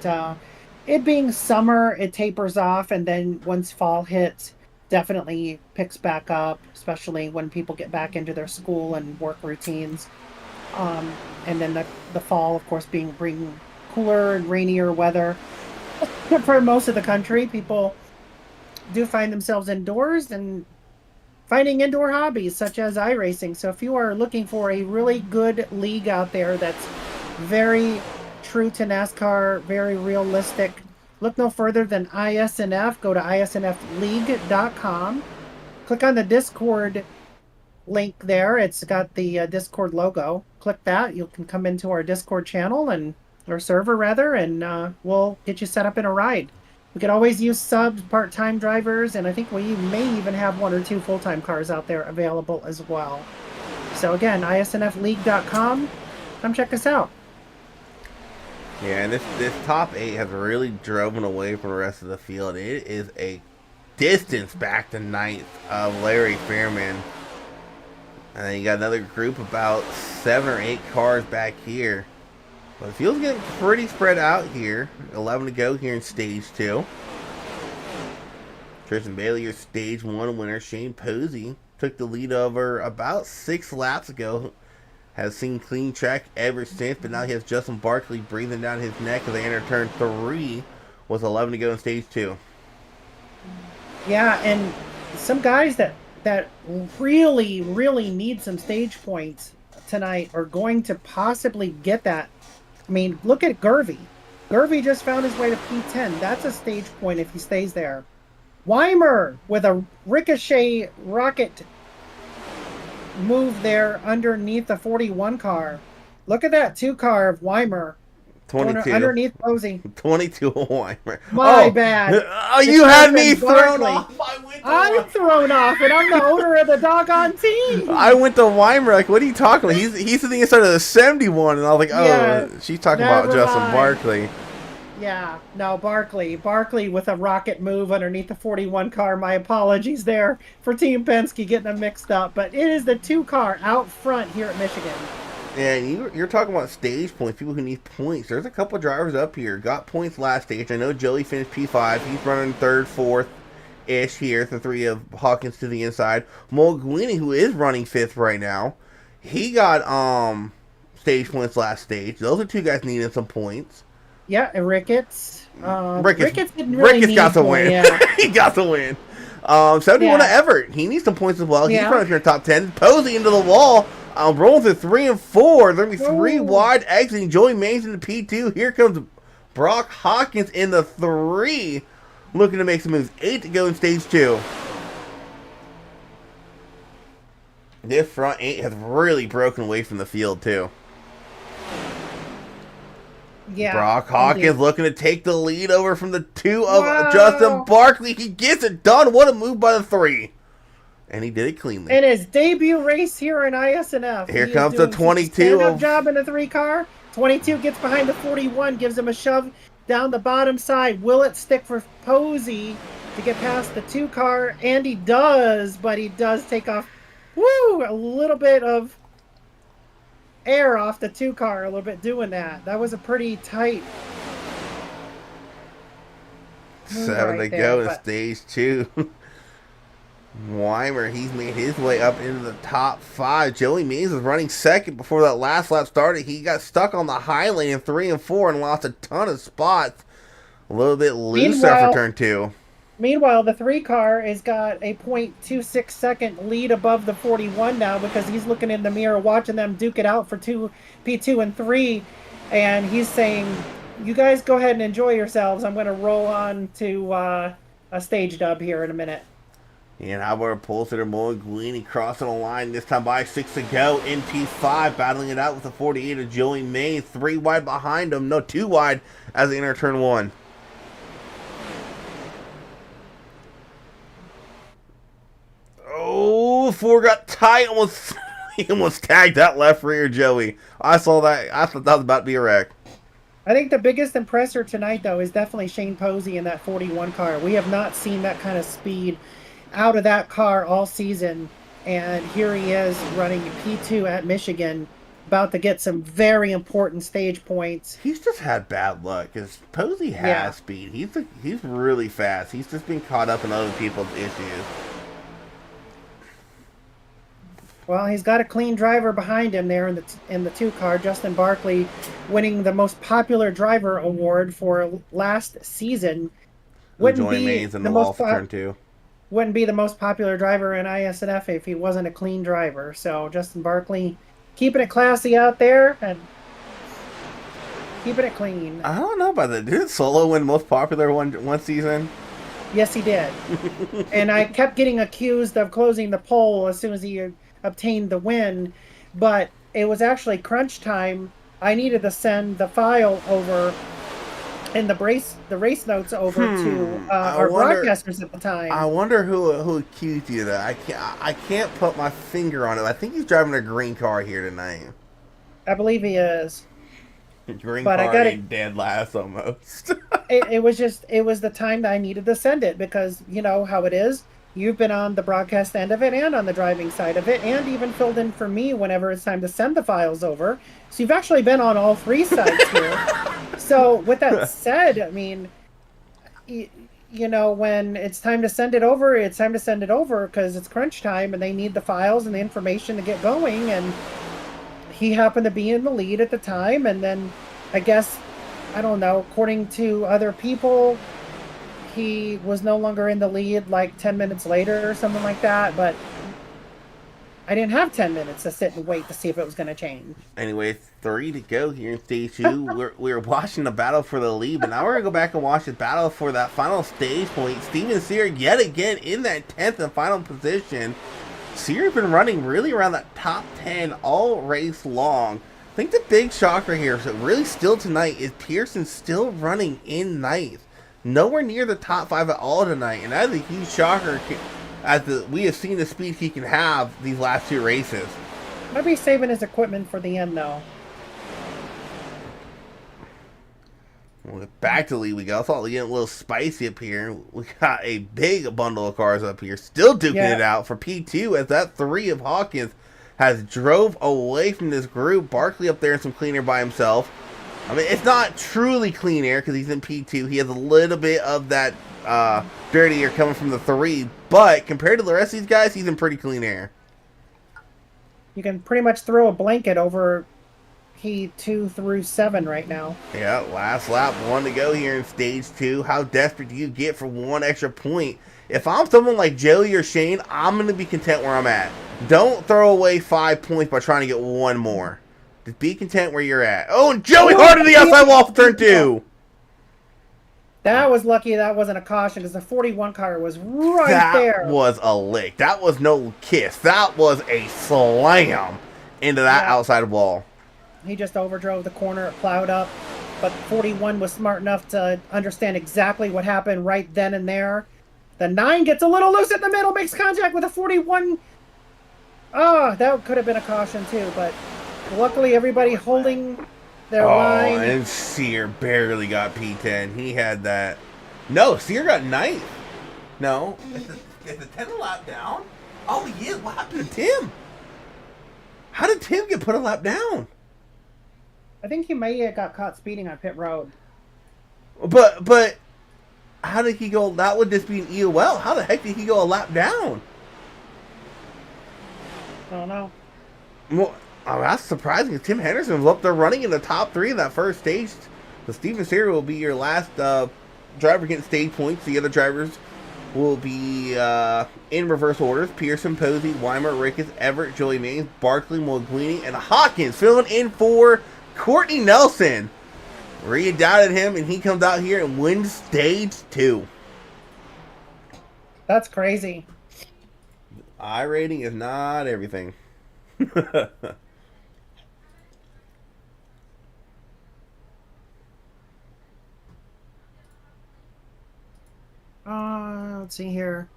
it being summer, it tapers off, and then once fall hits, definitely picks back up, especially when people get back into their school and work routines. And then the fall, of course, bringing cooler and rainier weather. for most of the country, people do find themselves indoors and finding indoor hobbies such as iRacing. So if you are looking for a really good league out there that's very true to NASCAR, very realistic, look no further than ISNF. Go to isnfleague.com. Click on the Discord link there. It's got the Discord logo. Click that. You can come into our Discord channel and or server rather, and we'll get you set up in a ride. We could always use subs, part-time drivers, and I think we may even have 1 or 2 full-time cars out there available as well. So again, isnfleague.com. Come check us out. Yeah, and this top 8 has really driven away from the rest of the field. It is a distance back to 9th of Larry Fairman. And then you got another group about 7 or 8 cars back here. But the field's getting pretty spread out here. 11 to go here in stage 2. Tristan Bailey, your stage 1 winner. Shane Posey took the lead over about 6 laps ago. Has seen clean track ever since, but now he has Justin Barkley breathing down his neck as they enter turn 3 with 11 to go in stage 2. Yeah, and some guys that really need some stage points tonight are going to possibly get that. I mean, look at Gervy. Gervy just found his way to P10. That's a stage point if he stays there. Weimer with a ricochet rocket move there underneath the 41 car. Look at that 2 car of Weimer. 22. Underneath Posey. 22 Weimer. My bad. Oh, you had me thrown off. I'm thrown off, and I'm the owner of the doggone team. I went to Weimer, like, what are you talking about? He's the inside of the 71, and I was like, oh, Yeah, she's talking about never Justin mind. Barkley. Yeah, no, Barkley with a rocket move underneath the 41 car. My apologies there for Team Penske getting them mixed up, but it is the 2 car out front here at Michigan. And you're talking about stage points, people who need points. There's a couple drivers up here, got points last stage. I know Joey finished P5. He's running 3rd, 4th-ish here, the 3 of Hawkins to the inside. Mulguini, who is running 5th right now, he got stage points last stage. Those are 2 guys needing some points. Yeah, and Ricketts. Ricketts didn't really Ricketts got the win. Yeah. He got the win. 71 to Yeah. Everett. He needs some points as well. He's Yeah. running for the top 10. Posey into the wall. Rolling through 3 and 4. There's going to be 3 Ooh. wide exiting. Joey Mays in the P2. Here comes Brock Hawkins in the 3. Looking to make some moves. 8 to go in stage 2. This front 8 has really broken away from the field, too. Yeah. Brock Hawkins indeed. looking to take the lead over from the 2 of Wow. Justin Barkley. He gets it done. What a move by the 3. And he did it cleanly. In his debut race here in ISNF. Here he is comes the doing some 22 stand-up of- job in the 3 car. 22 gets behind the 41, gives him a shove down the bottom side. Will it stick for Posey to get past the 2 car? And he does, but he does take off. Woo! A little bit of air off the 2 car, a little bit doing that. That was a pretty tight move 7 right to there, go in but- stage 2. Weimer, he's made his way up into the top 5. Joey Means was running 2nd before that last lap started. He got stuck on the high lane in 3 and 4 and lost a ton of spots. A little bit loose after turn 2. Meanwhile, the 3 car has got a 0.26 second lead above the 41 now because he's looking in the mirror watching them duke it out for P2 and 3. And he's saying, you guys go ahead and enjoy yourselves. I'm going to roll on to a stage dub here in a minute. And how about a pole sitter Mulguini crossing the line this time by 6 to go in P5, battling it out with the 48 of Joey Mays. 3 wide behind him, no 2 wide as they enter turn 1. Oh, 4 got tight, he almost tagged that left rear Joey. I saw that, I thought that was about to be a wreck. I think the biggest impressor tonight, though, is definitely Shane Posey in that 41 car. We have not seen that kind of speed out of that car all season, and here he is running P2 at Michigan, about to get some very important stage points. He's just had bad luck because Posey has speed. He's really fast. He's just been caught up in other people's issues. Well, he's got a clean driver behind him there in the 2 car. Justin Barkley winning the most popular driver award for last season. Who Wouldn't joined be Mains in the the most wall for turn 2. wouldn't be the most popular driver in ISNF if he wasn't a clean driver. So Justin Barkley keeping it classy out there and keeping it clean. I don't know about that. Didn't Solo win most popular one season? Yes, he did. And I kept getting accused of closing the poll as soon as he obtained the win, but it was actually crunch time. I needed to send the file over and the race notes over to our broadcasters at the time. I wonder who accused you of that. I can't put my finger on it. I think he's driving a green car here tonight. I believe he is. Green car ain't dead last almost. it was the time that I needed to send it because you know how it is. You've been on the broadcast end of it and on the driving side of it, and even filled in for me whenever it's time to send the files over. So you've actually been on all 3 sides here. So with that said, I mean, you know, when it's time to send it over, it's time to send it over because it's crunch time and they need the files and the information to get going. And he happened to be in the lead at the time, and then I guess, I don't know, according to other people, he was no longer in the lead like 10 minutes later or something like that, but I didn't have 10 minutes to sit and wait to see if it was going to change. Anyway, 3 to go here in stage 2. we're watching the battle for the lead, but now we're going to go back and watch the battle for that final stage point. Steven Sear yet again in that 10th and final position. Sear's been running really around that top 10 all race long. I think the big shocker here, so really still tonight, is Pearson still running in ninth. Nowhere near the top 5 at all tonight, and that is a huge shocker as we have seen the speed he can have these last 2 races. Might be saving his equipment for the end, though. Well, back to lead we go. I thought we get a little spicy up here. We got a big bundle of cars up here, still duking it out for P2 as that 3 of Hawkins has drove away from this group. Barkley up there in some clean air by himself. I mean, it's not truly clean air because he's in P2. He has a little bit of that dirty air coming from the 3, but compared to the rest of these guys, he's in pretty clean air. You can pretty much throw a blanket over P2 through 7 right now. Yeah, last lap, 1 to go here in stage 2. How desperate do you get for 1 extra point? If I'm someone like Joey or Shane, I'm going to be content where I'm at. Don't throw away 5 points by trying to get 1 more. Just be content where you're at. Oh, and Joey hard to the outside wall for turn 2. That was lucky that wasn't a caution because the 41 car was right there. That was a lick. That was no kiss. That was a slam into that outside wall. He just overdrove the corner, it plowed up. But 41 was smart enough to understand exactly what happened right then and there. The 9 gets a little loose in the middle, makes contact with a 41. Oh, that could have been a caution too, but luckily everybody holding their line. Oh, and Sear barely got P10. He had that. No, Sear got 9th. No. Is the 10 a lap down? Oh, he is. What happened to Tim? How did Tim get put a lap down? I think he may have got caught speeding on pit road. But how did he go? That would just be an EOL. How the heck did he go a lap down? I don't know. Well, that's surprising. Tim Henderson was up there running in the top 3 in that first stage. So Steven Sear will be your last driver getting stage points. The other drivers will be in reverse orders. Pearson, Posey, Weimer, Ricketts, Everett, Joey Mays, Barkley, Moguini, and Hawkins filling in for Courtney Nelson. Rhea doubted him, and he comes out here and wins stage 2. That's crazy. I rating is not everything. Let's see here.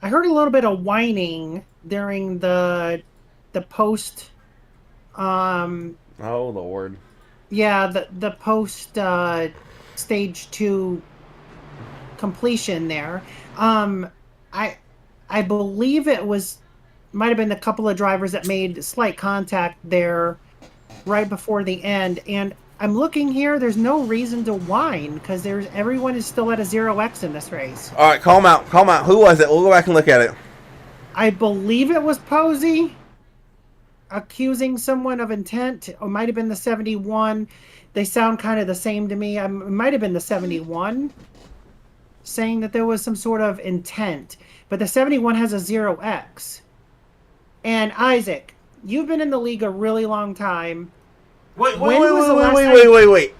I heard a little bit of whining during the post. Oh Lord. Yeah, the post stage 2 completion there. I believe it might have been a couple of drivers that made slight contact there right before the end, and I'm looking here. There's no reason to whine because everyone is still at a 0x in this race. All right, call him out. Call him out. Who was it? We'll go back and look at it. I believe it was Posey. accusing someone of intent. It might have been the 71. They sound kind of the same to me. It might have been the 71 saying that there was some sort of intent. But the 71 has a 0x. And Isaac, you've been in the league a really long time. Wait.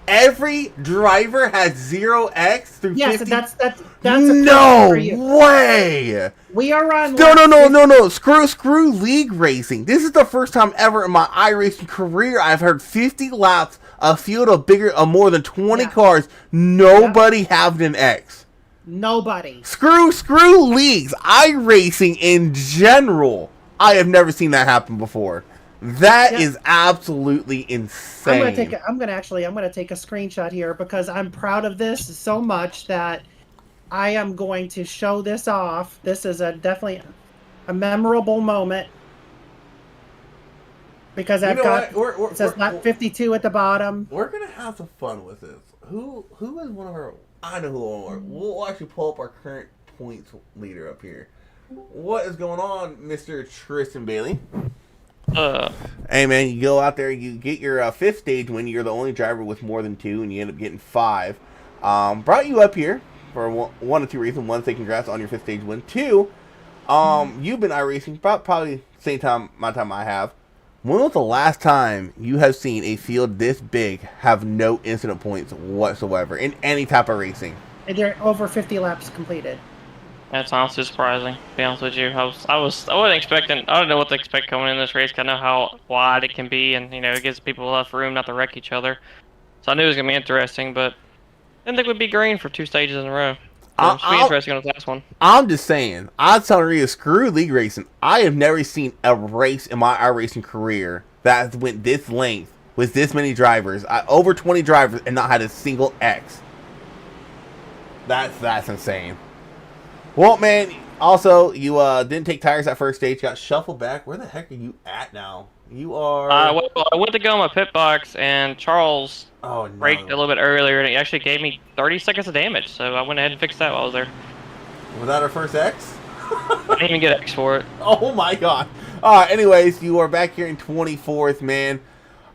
Every driver has 0x through 50? That's no way. We are on. No. Screw league racing. This is the first time ever in my iRacing career I've heard 50 laps, a field of more than 20 cars, nobody having an X. Nobody. Screw leagues. iRacing in general. I have never seen that happen before. That is absolutely insane. I'm gonna take a screenshot here because I'm proud of this so much that I am going to show this off. This is definitely a memorable moment because it says not 52 at the bottom. We're gonna have some fun with this. Who is one of our? I know who. We'll actually pull up our current points leader up here. What is going on, Mr. Tristan Bailey? Hey man, you go out there, you get your fifth stage win. You're the only driver with more than 2, and you end up getting 5. Brought you up here for one of 2 reasons. One, say congrats on your 5th stage win. 2, you've been iRacing probably same time I have. When was the last time you have seen a field this big have no incident points whatsoever in any type of racing? They're over 50 laps completed. That's honestly surprising, to be honest with you. I wasn't expecting, I don't know what to expect coming in this race. I know how wide it can be, and, it gives people enough room not to wreck each other. So I knew it was going to be interesting, but I didn't think it would be green for 2 stages in a row. So it should be interesting on the last one. I'm just saying, I'm telling you, screw league racing. I have never seen a race in my iRacing career that went this length with this many drivers, over 20 drivers, and not had a single X. That's insane. Well, man, also, you didn't take tires that first stage. You got shuffled back. Where the heck are you at now? You are... I went to go in my pit box, and Charles braked a little bit earlier, and it actually gave me 30 seconds of damage. So I went ahead and fixed that while I was there. Was that our first X? I didn't even get X for it. Oh, my God. All right, anyways, you are back here in 24th, man.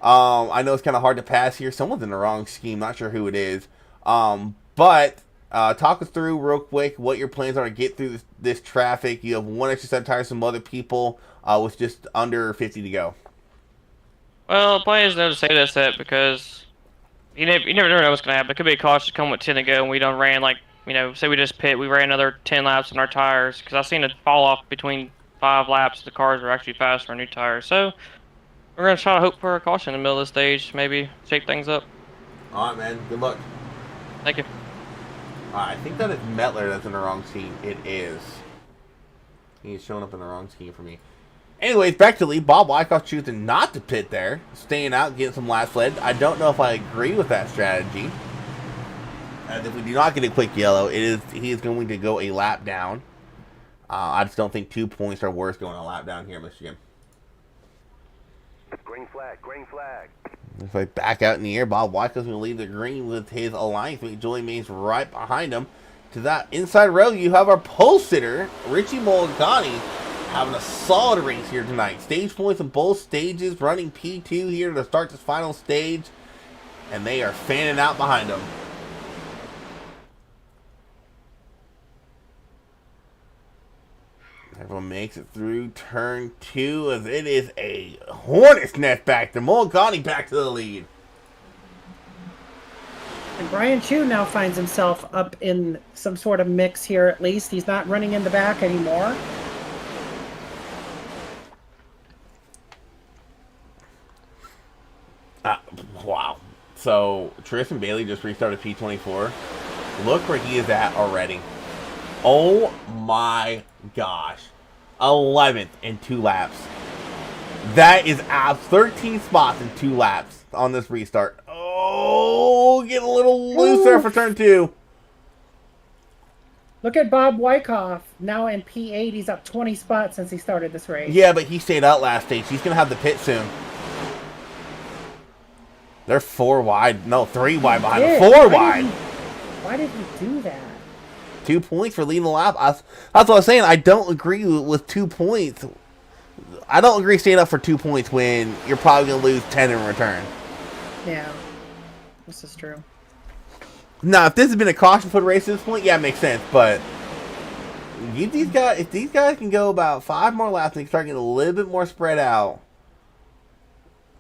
I know it's kind of hard to pass here. Someone's in the wrong scheme. Not sure who it is. But... talk us through real quick what your plans are to get through this traffic. You have 1 extra set of tires from other people with just under 50 to go. Well, the plan is to say that set because you never know what's going to happen. It could be a caution come with 10 to go, and we done ran say we just pit, we ran another 10 laps on our tires because I seen it fall off between 5 laps. The cars are actually faster on new tires, so we're going to try to hope for a caution in the middle of the stage, maybe shake things up. All right, man. Good luck. Thank you. I think that is Metler that's in the wrong scheme. It is. He's showing up in the wrong scheme for me. Anyways, back to lead. Bob Wyckoff choosing not to pit there. Staying out, getting some last led. I don't know if I agree with that strategy. As if we do not get a quick yellow, he is going to go a lap down. I just don't think 2 points are worth going a lap down here in Michigan. Green flag, green flag. If I back out in the air, Bob Wyckoff's going to leave the green with his alliance mate, Joey Mays, right behind him. To that inside row, you have our pole sitter, Richie Mulligani, having a solid race here tonight. Stage points in both stages, running P2 here to start this final stage. And they are fanning out behind him. Everyone makes it through turn 2 as it is a hornet's nest back to Mulligani back to the lead. And Brian Chu now finds himself up in some sort of mix here at least. He's not running in the back anymore. Wow. So Tristan Bailey just restarted P24. Look where he is at already. Oh my gosh. 11th in 2 laps. That is 13 spots in 2 laps on this restart. Oh, get a little loose there for turn 2. Look at Bob Wyckoff. Now in P8, he's up 20 spots since he started this race. Yeah, but he stayed out last stage. He's going to have the pit soon. They're 4 wide. No, 3 wide behind him. 4 wide. Why did he do that? 2 points for leading the lap. That's what I was saying. I don't agree with 2 points I don't agree staying up for 2 points when you're probably going to lose 10 in return. Yeah, this is true. Now, if this has been a caution for the race at this point, yeah, it makes sense. But if these guys can go about 5 more laps and start getting a little bit more spread out,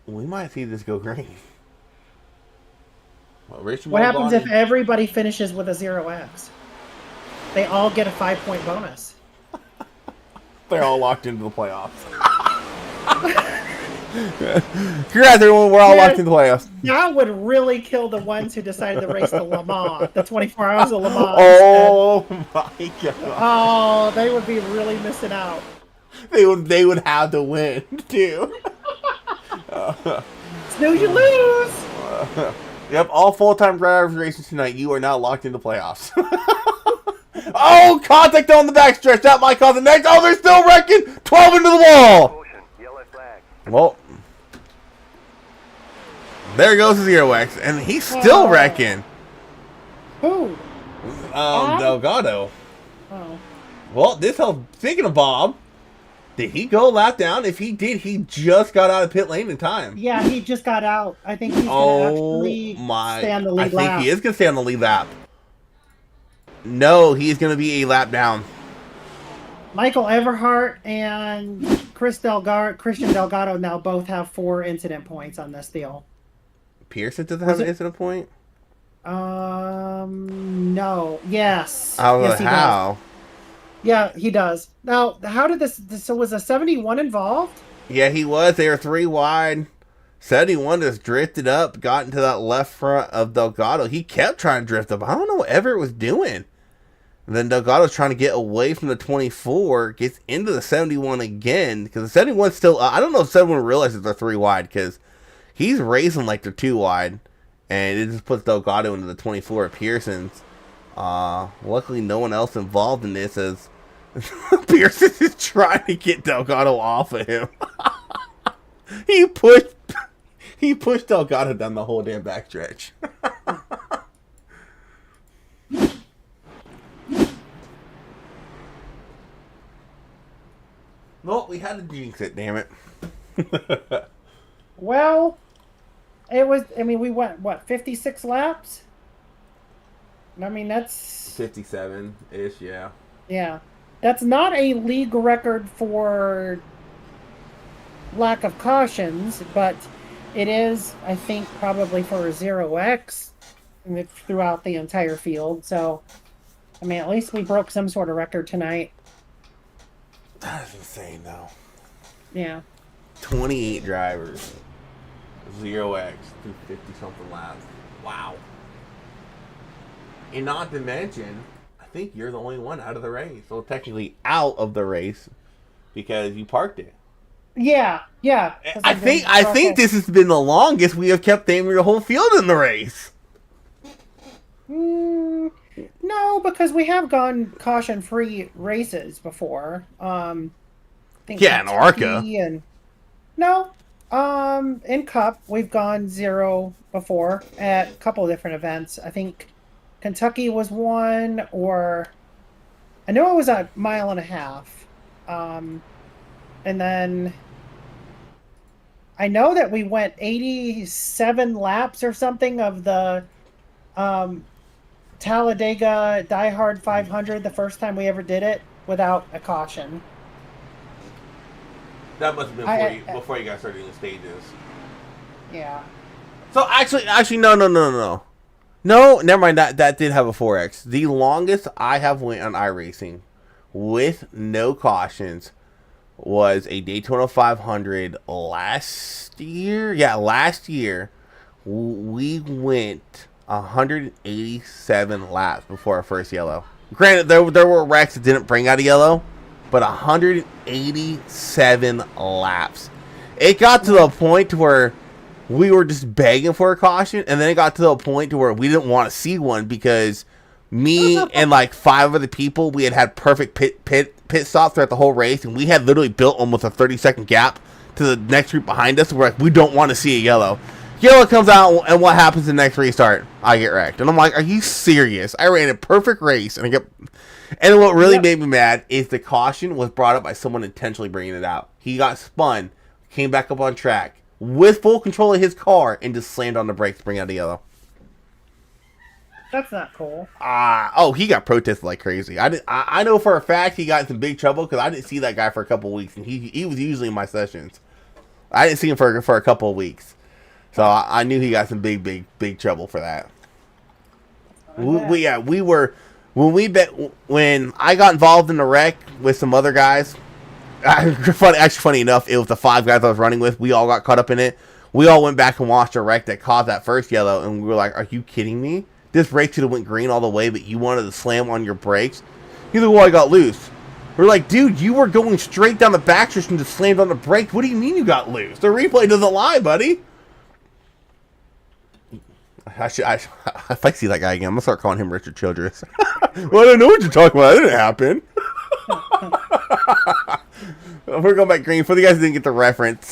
we might see this go green. Well, what happens if everybody finishes with a 0x? They all get a 5-point bonus. They're all locked into the playoffs. Congrats, everyone. We're all locked into the playoffs. That would really kill the ones who decided to race the Le Mans, the 24 hours of Le Mans. Oh, my God. Oh, they would be really missing out. They would have to win, too. Snooze, you lose. Yep, all full-time drivers racing tonight. You are now locked into playoffs. Oh, contact on the backstretch. That might cause the next. Oh, they're still wrecking. 12 into the wall. Well, there goes the 0x, and he's still wrecking. Who? Delgado. Oh. Well, speaking of Bob, did he go a lap down? If he did, he just got out of pit lane in time. Yeah, he just got out. I think he's going to actually stay on the lead lap. I think he is going to stay on the lead lap. No, he's going to be a lap down. Michael Everhart and Christian Delgado now both have 4 incident points on this deal. Pearson doesn't have an incident point? No. Yes. Yes, how? Does. Yeah, he does. Now, how did this... So was a 71 involved? Yeah, he was. They were 3 wide. 71 just drifted up, got into that left front of Delgado. He kept trying to drift up. I don't know what Everett was doing. And then Delgado's trying to get away from the 24, gets into the 71 again, because the 71's still... I don't know if 71 realizes they're 3 wide, because he's racing like they're 2 wide, and it just puts Delgado into the 24 at Pearson's. Luckily, no one else involved in this, as Pearson is trying to get Delgado off of him. He pushed Delgado down the whole damn backstretch. Well, we had to jinx it, damn it. Well, it was... I mean, we went, 56 laps? I mean, that's... 57-ish, yeah. Yeah. That's not a league record for lack of cautions, but it is, I think, probably for a 0x throughout the entire field. So, I mean, at least we broke some sort of record tonight. That is insane, though. Yeah. 28 drivers. 0x through 50-something laps. Wow. And not to mention, I think you're the only one out of the race. Well, technically out of the race because you parked it. Yeah. I think this has been the longest we have kept naming your whole field in the race. No, because we have gone caution-free races before. I think in ARCA. In Cup we've gone 0 before at a couple of different events. I think Kentucky was one, or I know it was a 1.5 miles. And then I know that we went 87 laps or something of the Talladega Die Hard 500 the first time we ever did it without a caution. That must have been before you guys started doing the stages. Yeah. So actually, no. No, never mind. That did have a 4x. The longest I have went on iRacing with no cautions was a Daytona 500 last year. Yeah, last year we went 187 laps before our first yellow. Granted, there were wrecks that didn't bring out a yellow, but 187 laps. It got to the point to where we were just begging for a caution, and then it got to the point to where we didn't want to see one because me and like 5 other people, we had perfect pit stops throughout the whole race, and we had literally built almost a 30-second gap to the next group behind us. We're like, we don't want to see a yellow Yellow comes out, and what happens the next restart? I get wrecked. And I'm like, are you serious? I ran a perfect race, and I get... And what really made me mad is the caution was brought up by someone intentionally bringing it out. He got spun, came back up on track with full control of his car, and just slammed on the brakes to bring out the yellow. That's not cool. He got protested like crazy. I know for a fact he got in some big trouble because I didn't see that guy for a couple of weeks, and he was usually in my sessions. I didn't see him for a couple of weeks. So I knew he got some big trouble for that. When I got involved in the wreck with some other guys. Funny enough, it was the 5 guys I was running with. We all got caught up in it. We all went back and watched a wreck that caused that first yellow, and we were like, "Are you kidding me? This brake should have went green all the way, but you wanted to slam on your brakes." He's like, "Well, I got loose." We're like, "Dude, you were going straight down the backstretch and just slammed on the brakes. What do you mean you got loose? The replay doesn't lie, buddy." If I see that guy again, I'm gonna start calling him Richard Childress. Well, I don't know what you're talking about. That didn't happen. We're going back green. For the guys who didn't get the reference,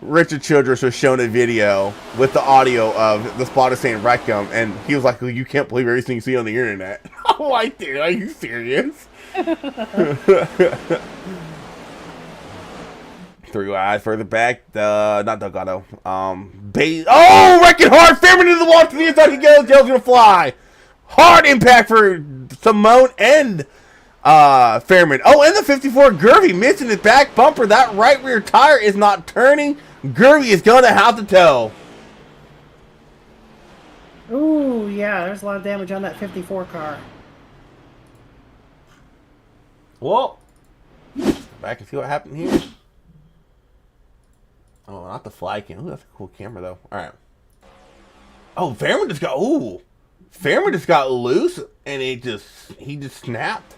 Richard Childress was shown a video with the audio of the spotter saying "Rectum," and he was like, "Well, you can't believe everything you see on the internet." I'm like, dude, are you serious? 3 eyes further back. Not Delgado. Wrecking hard. Fairman into the wall to the inside. He goes. Jail's gonna fly. Hard impact for Simone and Fairman. And the 54 Gervie missing his back bumper. That right rear tire is not turning. Gervie is gonna have to tow. Ooh, yeah. There's a lot of damage on that 54 car. Well, back and see what happened here. Oh, not the fly cam. Ooh, that's a cool camera, though. All right. Fairman just got... Fairman just got loose, and he just snapped.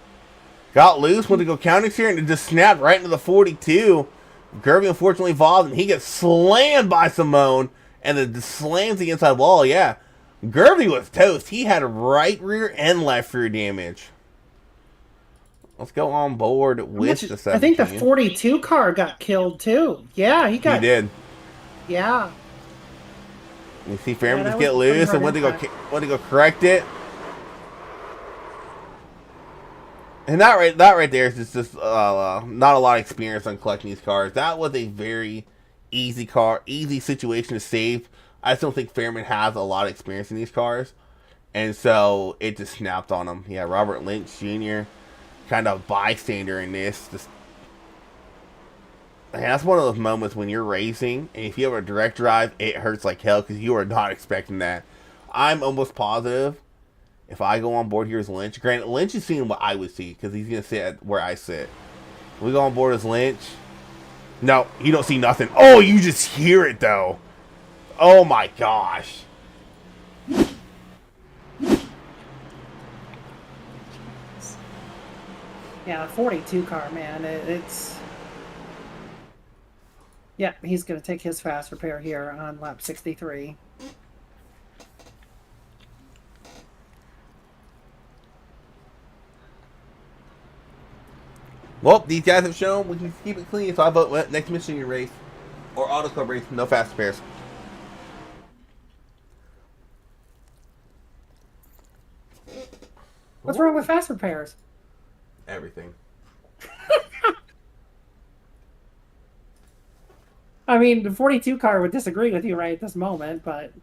Got loose, went to go counting here, and it just snapped right into the 42. Gervie unfortunately evolved, and he gets slammed by Simone, and it just slams the inside wall. Yeah. Gervie was toast. He had right rear and left rear damage. Let's go on board with the 17. I think the 42 car got killed too. Yeah, he did. Yeah. You see Fairman just get loose and went to go correct it. And that right there is just not a lot of experience on collecting these cars. That was a very easy situation to save. I still think Fairman has a lot of experience in these cars, and so it just snapped on him. Yeah, Robert Lynch Jr. kind of bystander in this. That's one of those moments when you're racing, and if you have a direct drive, it hurts like hell because you are not expecting that. I'm almost positive if I go on board here as Lynch, granted, Lynch is seeing what I would see because he's going to sit at where I sit. We go on board as Lynch. No, you don't see nothing. Oh, you just hear it, though. Oh, my gosh. Yeah, the 42 car, man. It's... Yeah, he's going to take his fast repair here on lap 63. Well, these guys have shown we can keep it clean, so I vote next Michigan race or Auto Club race, no fast repairs. What's wrong with fast repairs? Everything. I mean, the 42 car would disagree with you right at this moment, but...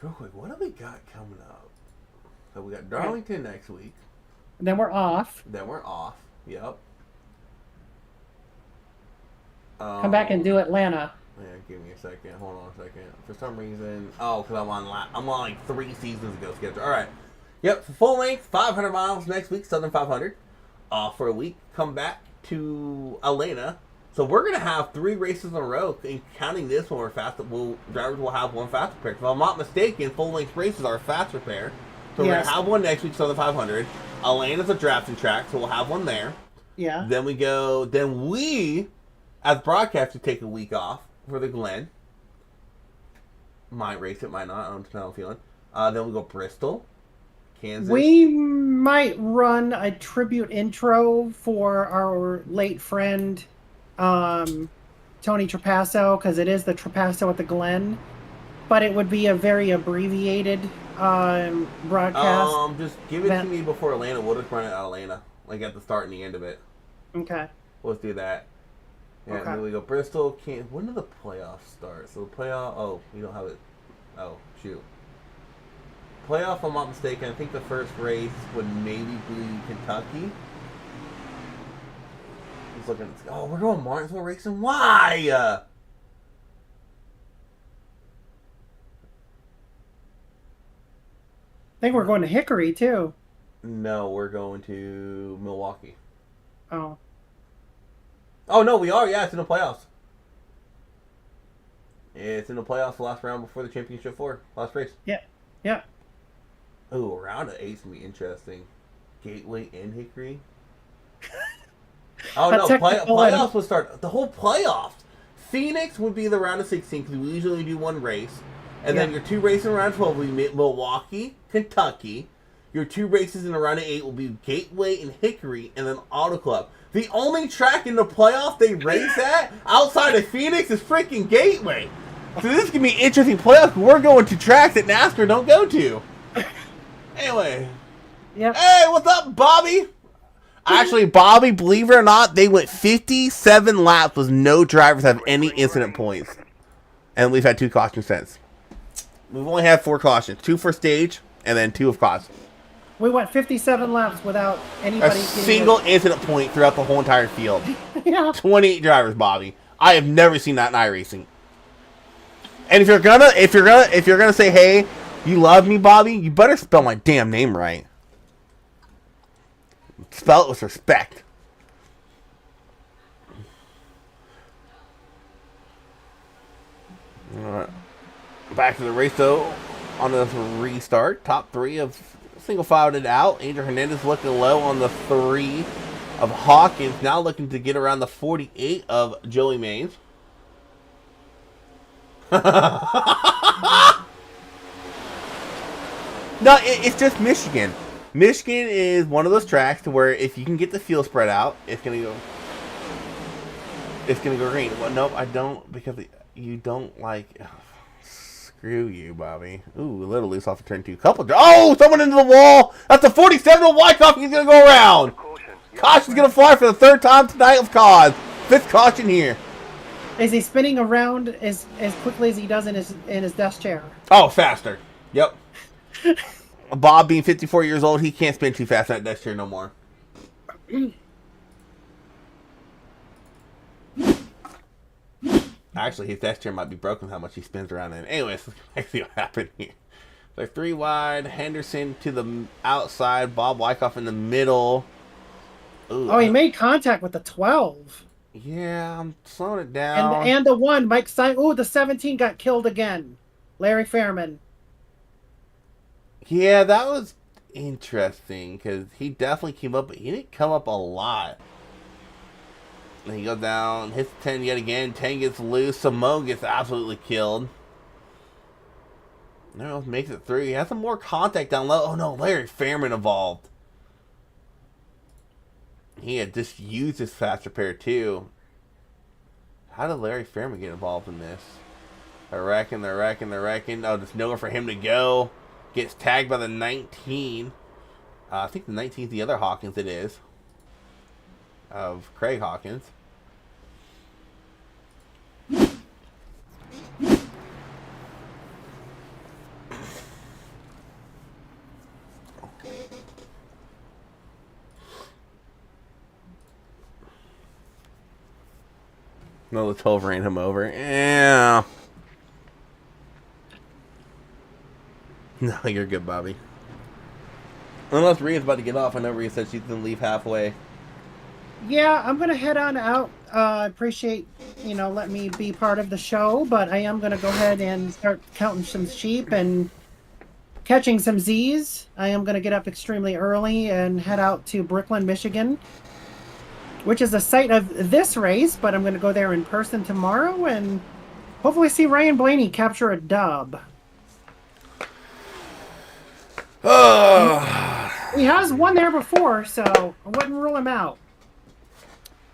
Real quick, what do we got coming up? So we got Darlington next week. And then we're off. Then we're off. Yep. Come back and do Atlanta. Yeah, give me a second. Hold on a second. For some reason... Oh, because I'm on like 3 seasons ago schedule. Alright. Yep, full length, 500 miles next week, Southern 500. For a week, come back to Atlanta. So we're going to have 3 races in a row, and counting this one, drivers will have 1 fast repair. If I'm not mistaken, full-length races are fast repair. So we're going to have one next week, Southern 500. Atlanta's a drafting track, so we'll have one there. Yeah. Then we, as broadcasters, take a week off for the Glen. Might race it, might not. I don't know how I'm feeling. Then we go Bristol, Kansas. We might run a tribute intro for our late friend, Tony Trapasso because it is the Trapasso at the Glen, but it would be a very abbreviated broadcast. Just give it to me before Atlanta. We'll just run it out of Atlanta, like at the start and the end of it. Okay. Let's do that. Yeah, Okay. and then we go Bristol. When do the playoffs start? So the playoff. Oh, we don't have it. Oh, shoot. Playoff, if I'm not mistaken, I think the first race would maybe be Kentucky. He's looking. Oh, we're going Martinsville racing. Why? I think we're going to Hickory too. No, we're going to Milwaukee. Oh. Oh no, we are. Yeah, it's in the playoffs. It's in the playoffs, the last round before the championship 4, last race. Yeah. Yeah. Oh, round of 8's gonna be interesting. Gateway and Hickory. Oh no, playoffs would start the whole playoffs. Phoenix would be the round of 16 because we usually do one race, and then your 2 races in round 12 will be Milwaukee, Kentucky. Your 2 races in the round of 8 will be Gateway and Hickory, and then Auto Club. The only track in the playoff they race at outside of Phoenix is freaking Gateway. So this is gonna be interesting playoffs. We're going to tracks that NASCAR don't go to. Anyway. Yep. Hey, what's up, Bobby? Actually, Bobby, believe it or not, they went 57 laps with no drivers have any incident points. And we've had 2 cautions since. We've only had 4 cautions. 2 for stage, and then 2 of caution. We went 57 laps without anybody A single incident point throughout the whole entire field. Yeah. 28 drivers, Bobby. I have never seen that in iRacing. And if you're gonna say, hey, you love me, Bobby, you better spell my damn name right. Spell it with respect. Alright. Back to the race though. On the restart. Top 3 of single filed it out. Adrian Hernandez looking low on the 3 of Hawkins. Now looking to get around the 48 of Joey Mays. No, it's just Michigan. Michigan is one of those tracks to where if you can get the field spread out, it's gonna go green. Well, nope, I don't, because you don't like. Oh, screw you, Bobby. Ooh, a little loose off of turn 2. Oh, someone into the wall. That's a 47 of Wyckoff. He's gonna go around. Caution's gonna fly for the 3rd time tonight of cause. 5th caution here. Is he spinning around as quickly as he does in his desk chair? Oh, faster. Yep. Bob being 54 years old, he can't spin too fast in that desk chair no more. Actually, his desk chair might be broken how much he spins around in. Anyways, let's see what happened here. So 3 wide, Henderson to the outside, Bob Wyckoff in the middle. Ooh, Oh, he made contact with the 12. Yeah, I'm slowing it down. And the 1, Mike Stein. Ooh, the 17 got killed again. Larry Fairman. Yeah, that was interesting because he definitely came up, but he didn't come up a lot. And he goes down, hits 10 yet again. 10 gets loose. Simone gets absolutely killed. No, makes it 3. He has some more contact down low. Oh no, Larry Fairman involved. He had just used his fast repair too. How did Larry Fairman get involved in this? They're wrecking. Oh, there's nowhere for him to go. Gets tagged by the 19. I think the 19 is the other Hawkins it is. Of Craig Hawkins. No, the 12 ran him over. Yeah. No, you're good, Bobby. Unless Rhea's about to get off. I know Rhea said she's going to leave halfway. Yeah, I'm going to head on out. I appreciate, letting me be part of the show, but I am going to go ahead and start counting some sheep and catching some Z's. I am going to get up extremely early and head out to Brooklyn, Michigan, which is the site of this race, but I'm going to go there in person tomorrow and hopefully see Ryan Blaney capture a dub. He has won there before, so I wouldn't rule him out.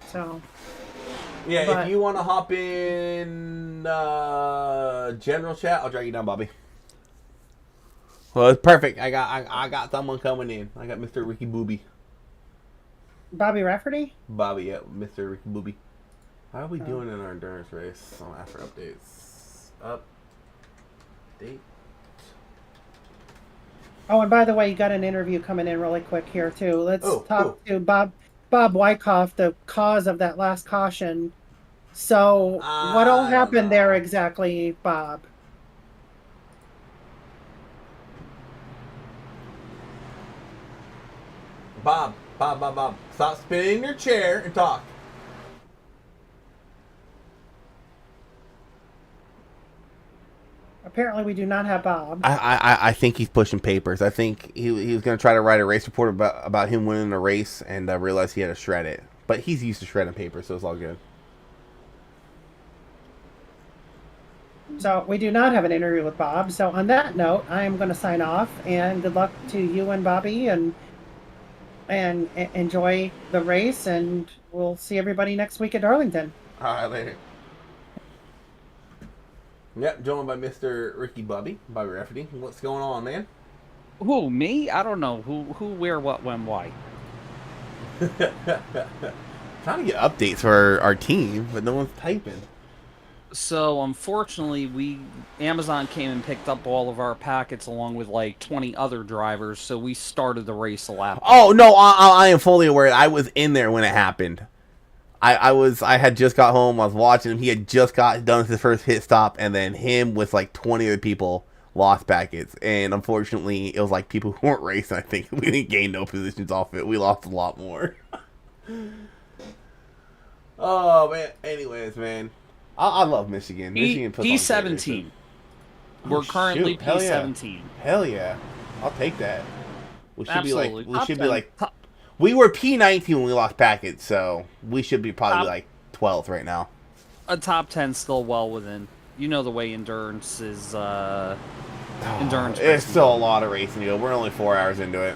So, Yeah, But- if you want to hop in general chat, I'll drag you down, Bobby. Well, it's perfect. I got someone coming in. I got Mr. Ricky Booby. Bobby Rafferty? Bobby, yeah, Mr. Ricky Booby. How are we doing in our endurance race? On after updates. Update. Oh, and by the way, you got an interview coming in really quick here too. Let's talk to Bob Wyckoff, the cause of that last caution. So, what all happened there exactly, Bob? Bob. Stop spinning in your chair and talk. Apparently, we do not have Bob. I think he's pushing papers. I think he was going to try to write a race report about him winning a race and realized he had to shred it. But he's used to shredding paper, so it's all good. So, we do not have an interview with Bob. So, on that note, I am going to sign off. And good luck to you and Bobby. And enjoy the race. And we'll see everybody next week at Darlington. All right, later. Yep, joined by Mr. Ricky Bobby Rafferty. What's going on, man? Who, me? I don't know. Who, where, what, when, why. Trying to get updates for our team, but no one's typing. So, unfortunately, Amazon came and picked up all of our packets along with like 20 other drivers, so we started the race a lap. Oh, no, I am fully aware. I was in there when it happened. I had just got home. I was watching him. He had just done his first pit stop, and then him with like 20 other people lost packets. And unfortunately, it was like people who weren't racing. I think we didn't gain no positions off it. We lost a lot more. Oh man. Anyways, man, I love Michigan. Michigan puts P17. We're currently P17. Hell yeah, I'll take that. We should Absolutely. be like. We were P19 when we lost packets, so we should be probably like 12th right now. A top 10 still well within. You know the way endurance is. Endurance. It's still a lot of racing to go. We're only 4 hours into it.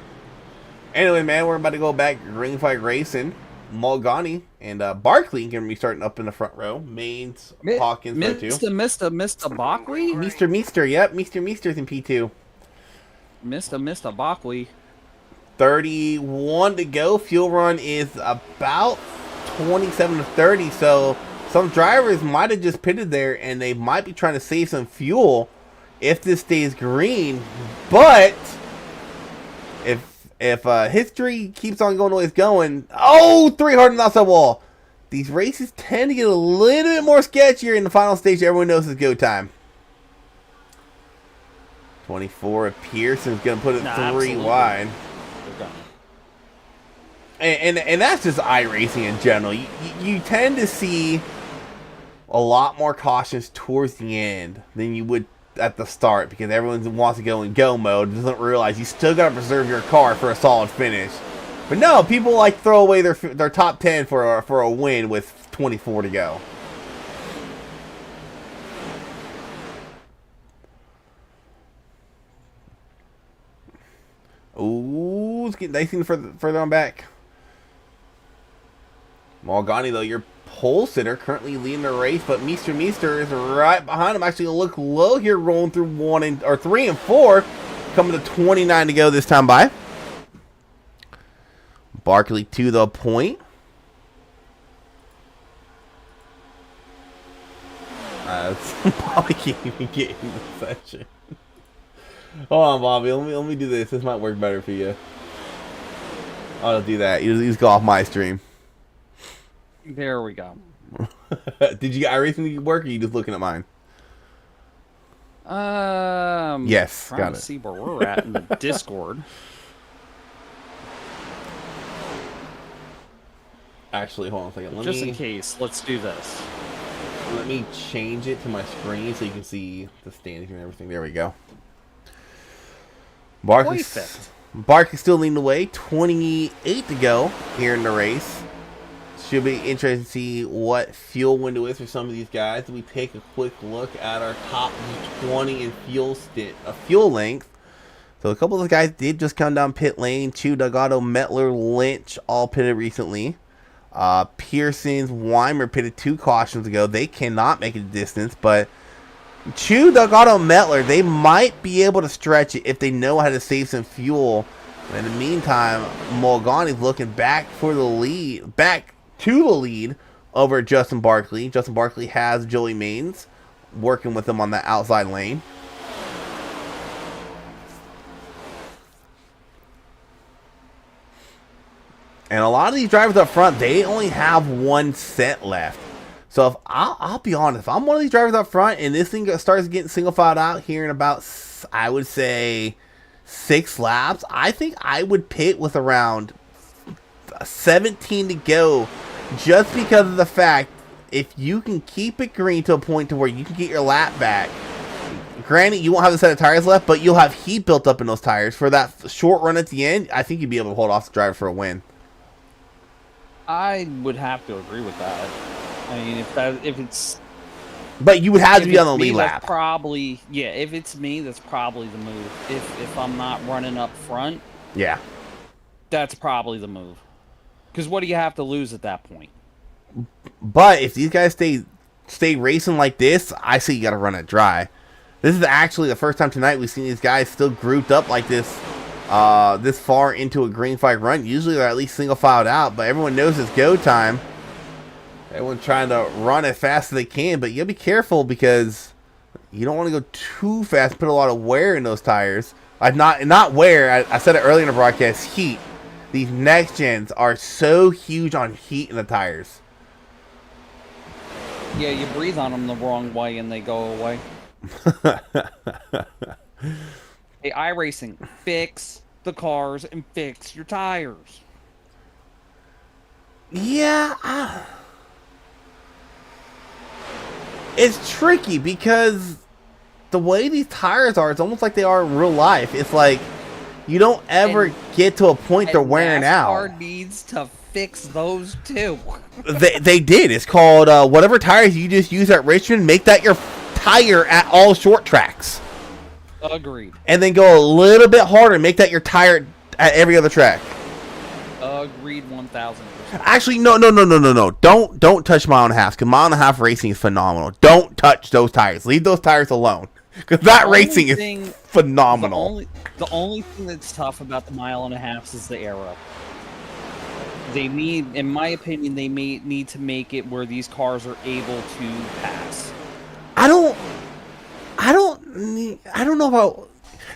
Anyway, man, we're about to go back ring fight racing. Mulgani and Barkley can be starting up in the front row. Mains, Hawkins, Mr. Bockley? Meester, yep. Meester's in P2. Mr. Bockley. 31 to go. Fuel run is about 27 to 30, so some drivers might have just pitted there and they might be trying to save some fuel if this stays green. But if history keeps on going the way it's going, 300 off the wall. These races tend to get a little bit more sketchier in the final stage. Everyone knows it's go time. 24 of Pearson's going to put it 3 absolutely. wide. And that's just iRacing in general. You tend to see a lot more cautions towards the end than you would at the start because everyone wants to go in go mode, doesn't realize you still got to preserve your car for a solid finish. But no, people like throw away their top 10 for a win with 24 to go. Ooh, it's getting dicey further on back. Mulgani, though, your pole sitter, currently leading the race, but Meester is right behind him. Actually, look low here, rolling through 3 and 4, coming to 29 to go this time by. Barkley to the point. Bobby can't even get in the session. Hold on, Bobby. Let me do this. This might work better for you. I'll do that. You just go off my stream. There we go. Did you get iRacing work, or are you just looking at mine? Yes, trying got to it. see where we're at in the Discord. Actually, hold on a second. Just in case, let's do this. Let me change it to my screen so you can see the standings and everything. There we go. Barkley's still leading the way. 28 to go here in the race. Should be interesting to see what fuel window is for some of these guys. We take a quick look at our top 20 in fuel length. So a couple of the guys did just come down pit lane. Chu, Delgado, Metler, Lynch, all pitted recently. Pearson's Weimer pitted 2 cautions ago. They cannot make it a distance, but Chu, Delgado, Metler, they might be able to stretch it if they know how to save some fuel. In the meantime, Mulgani's looking back to the lead over Justin Barkley. Justin Barkley has Joey Maines working with him on that outside lane. And a lot of these drivers up front, they only have 1 set left. So if I'll be honest, if I'm one of these drivers up front and this thing starts getting single filed out here in about, I would say, 6 laps, I think I would pit with around 17 to go, just because of the fact if you can keep it green to a point to where you can get your lap back. Granted, you won't have a set of tires left, but you'll have heat built up in those tires for that short run at the end. I think you'd be able to hold off the driver for a win. I would have to agree with that. I mean, if it's. But you would have to be on the lead lap. Probably, yeah. If it's me, that's probably the move. If I'm not running up front, yeah, that's probably the move. Because what do you have to lose at that point? But if these guys stay racing like this, I say you got to run it dry. This is actually the first time tonight we've seen these guys still grouped up like this, this far into a green flag run. Usually they're at least single filed out, but everyone knows it's go time. Everyone's trying to run as fast as they can, but you gotta be careful because you don't want to go too fast, put a lot of wear in those tires. Not wear, I said it earlier in the broadcast, heat. These next gens are so huge on heat in the tires. Yeah, you breathe on them the wrong way and they go away. Hey, iRacing, fix the cars and fix your tires. Yeah, it's tricky because the way these tires are, it's almost like they are in real life. It's like you don't ever get to a point they're wearing out. NASCAR needs to fix those too. They did. It's called whatever tires you just use at Richmond, make that your tire at all short tracks. Agreed. And then go a little bit harder and make that your tire at every other track. Agreed 1000%. Actually, no. Don't touch mile and a half, because mile and a half racing is phenomenal. Don't touch those tires. Leave those tires alone, because that racing is phenomenal. The only thing that's tough about the mile and a half is the aero. They need, in my opinion, they may need to make it where these cars are able to pass. I don't know about.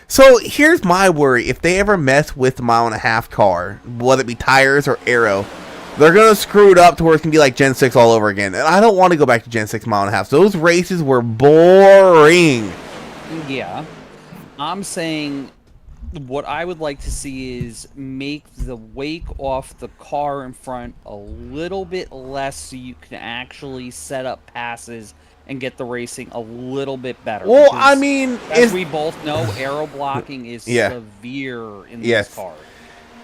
So here's my worry: if they ever mess with the mile and a half car, whether it be tires or aero, they're gonna screw it up to where it can be like Gen 6 all over again. And I don't want to go back to Gen 6 mile and a half. Those races were boring. Yeah, I'm saying what I would like to see is make the wake off the car in front a little bit less, so you can actually set up passes and get the racing a little bit better. Well, I mean, as we both know, aero blocking is severe in these cars.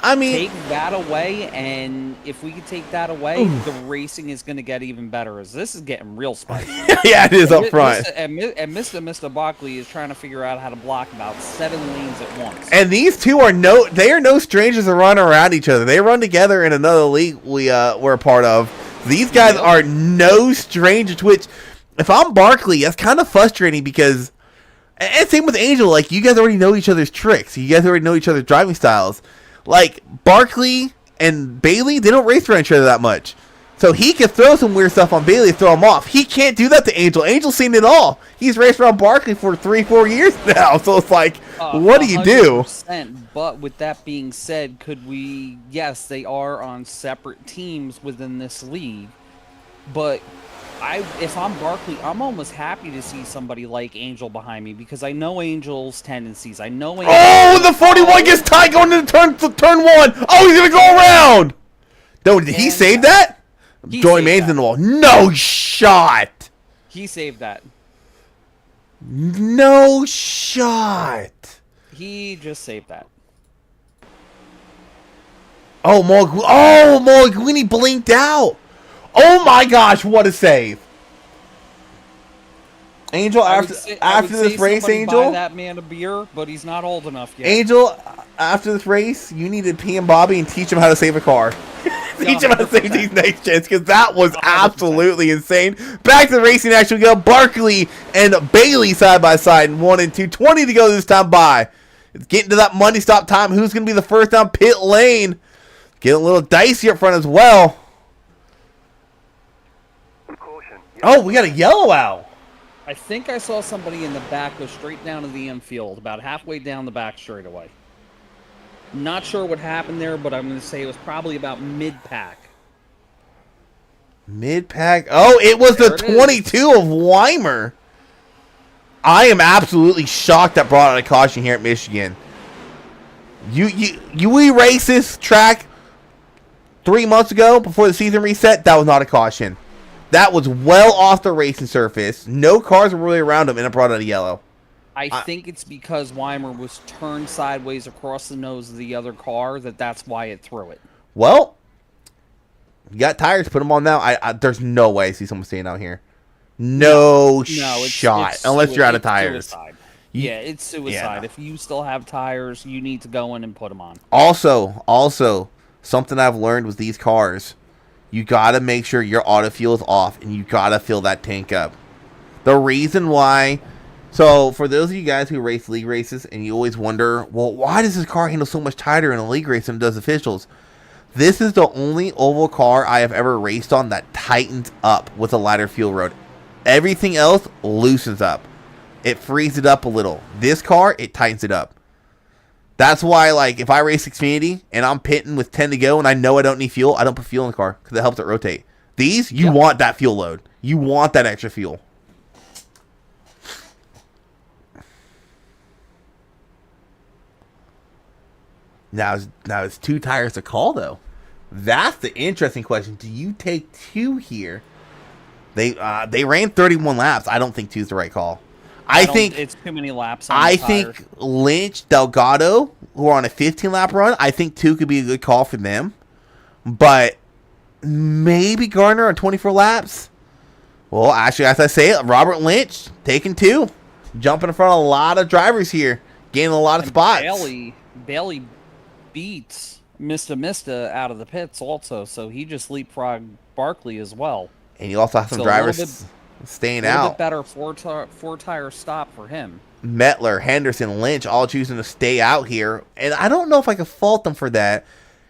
I mean, take that away, and if we could take that away, the racing is going to get even better. As this is getting real spicy. Yeah, it is up front. And Mr. Buckley is trying to figure out how to block about 7 lanes at once. And these two are no strangers to run around each other. They run together in another league we're a part of. These guys are no stranger to which. If I'm Barkley, that's kind of frustrating because, and same with Angel, like, you guys already know each other's tricks. You guys already know each other's driving styles. Like, Barkley and Bailey, they don't race around each other that much. So he can throw some weird stuff on Bailey to throw him off. He can't do that to Angel. Angel's seen it all. He's raced around Barkley for 3-4 years now. So it's like, what do you do? But with that being said, could we, yes, they are on separate teams within this league, but if I'm Barkley, I'm almost happy to see somebody like Angel behind me because I know Angel's tendencies. I know Angel. Oh, the 41 gets tied going into turn 1. Oh, he's going to go around. No, did he save that? Joey Maines in the wall. No shot. He saved that. No shot. He just saved that. Oh, Morguini blinked out. Oh my gosh, what a save. Angel, after this race, Angel. Buy that man a beer, but he's not old enough yet. Angel, after this race, you need to pee and Bobby and teach him how to save a car. Each of us think these nice chance because that was absolutely insane. Back to the racing action we go. Barkley and Bailey side by side in 1 and 2. 20 to go this time by. It's getting to that money stop time. Who's going to be the first down pit lane? Getting a little dicey up front as well. Oh, we got a yellow out. I think I saw somebody in the back go straight down to the infield, about halfway down the back straightaway. Not sure what happened there, but I'm going to say it was probably about mid-pack. Mid-pack. Oh, it was the 22 of Weimer. I am absolutely shocked that brought out a caution here at Michigan. We raced this track 3 months ago before the season reset. That was not a caution. That was well off the racing surface. No cars were really around him, and it brought out a yellow. I think it's because Weimer was turned sideways across the nose of the other car that's why it threw it. Well, you got tires. Put them on now. There's no way I see someone staying out here. No shot. Unless you're out of tires. Suicide. Yeah, it's suicide. Yeah, no. If you still have tires, you need to go in and put them on. Also, something I've learned with these cars, you got to make sure your auto fuel is off, and you got to fill that tank up. The reason why... So, for those of you guys who race league races, and you always wonder, well, why does this car handle so much tighter in a league race than it does officials? This is the only oval car I have ever raced on that tightens up with a lighter fuel road. Everything else loosens up. It frees it up a little. This car, it tightens it up. That's why, like, if I race Xfinity and I'm pitting with 10 to go and I know I don't need fuel, I don't put fuel in the car because it helps it rotate. These, you want that fuel load. You want that extra fuel. Now it's 2 tires to call, though. That's the interesting question. Do you take 2 here? They ran 31 laps. I don't think 2 is the right call. I think it's too many laps. I think Lynch, Delgado, who are on a 15-lap run, I think 2 could be a good call for them. But maybe Gardner on 24 laps. Well, actually, as I say it, Robert Lynch taking 2, jumping in front of a lot of drivers here, gaining a lot of spots. Bailey beats Mista out of the pits also, so he just leapfrogged Barkley as well. And you also have some drivers staying out. A little bit better four-tire stop for him. Metler, Henderson, Lynch all choosing to stay out here. And I don't know if I can fault them for that,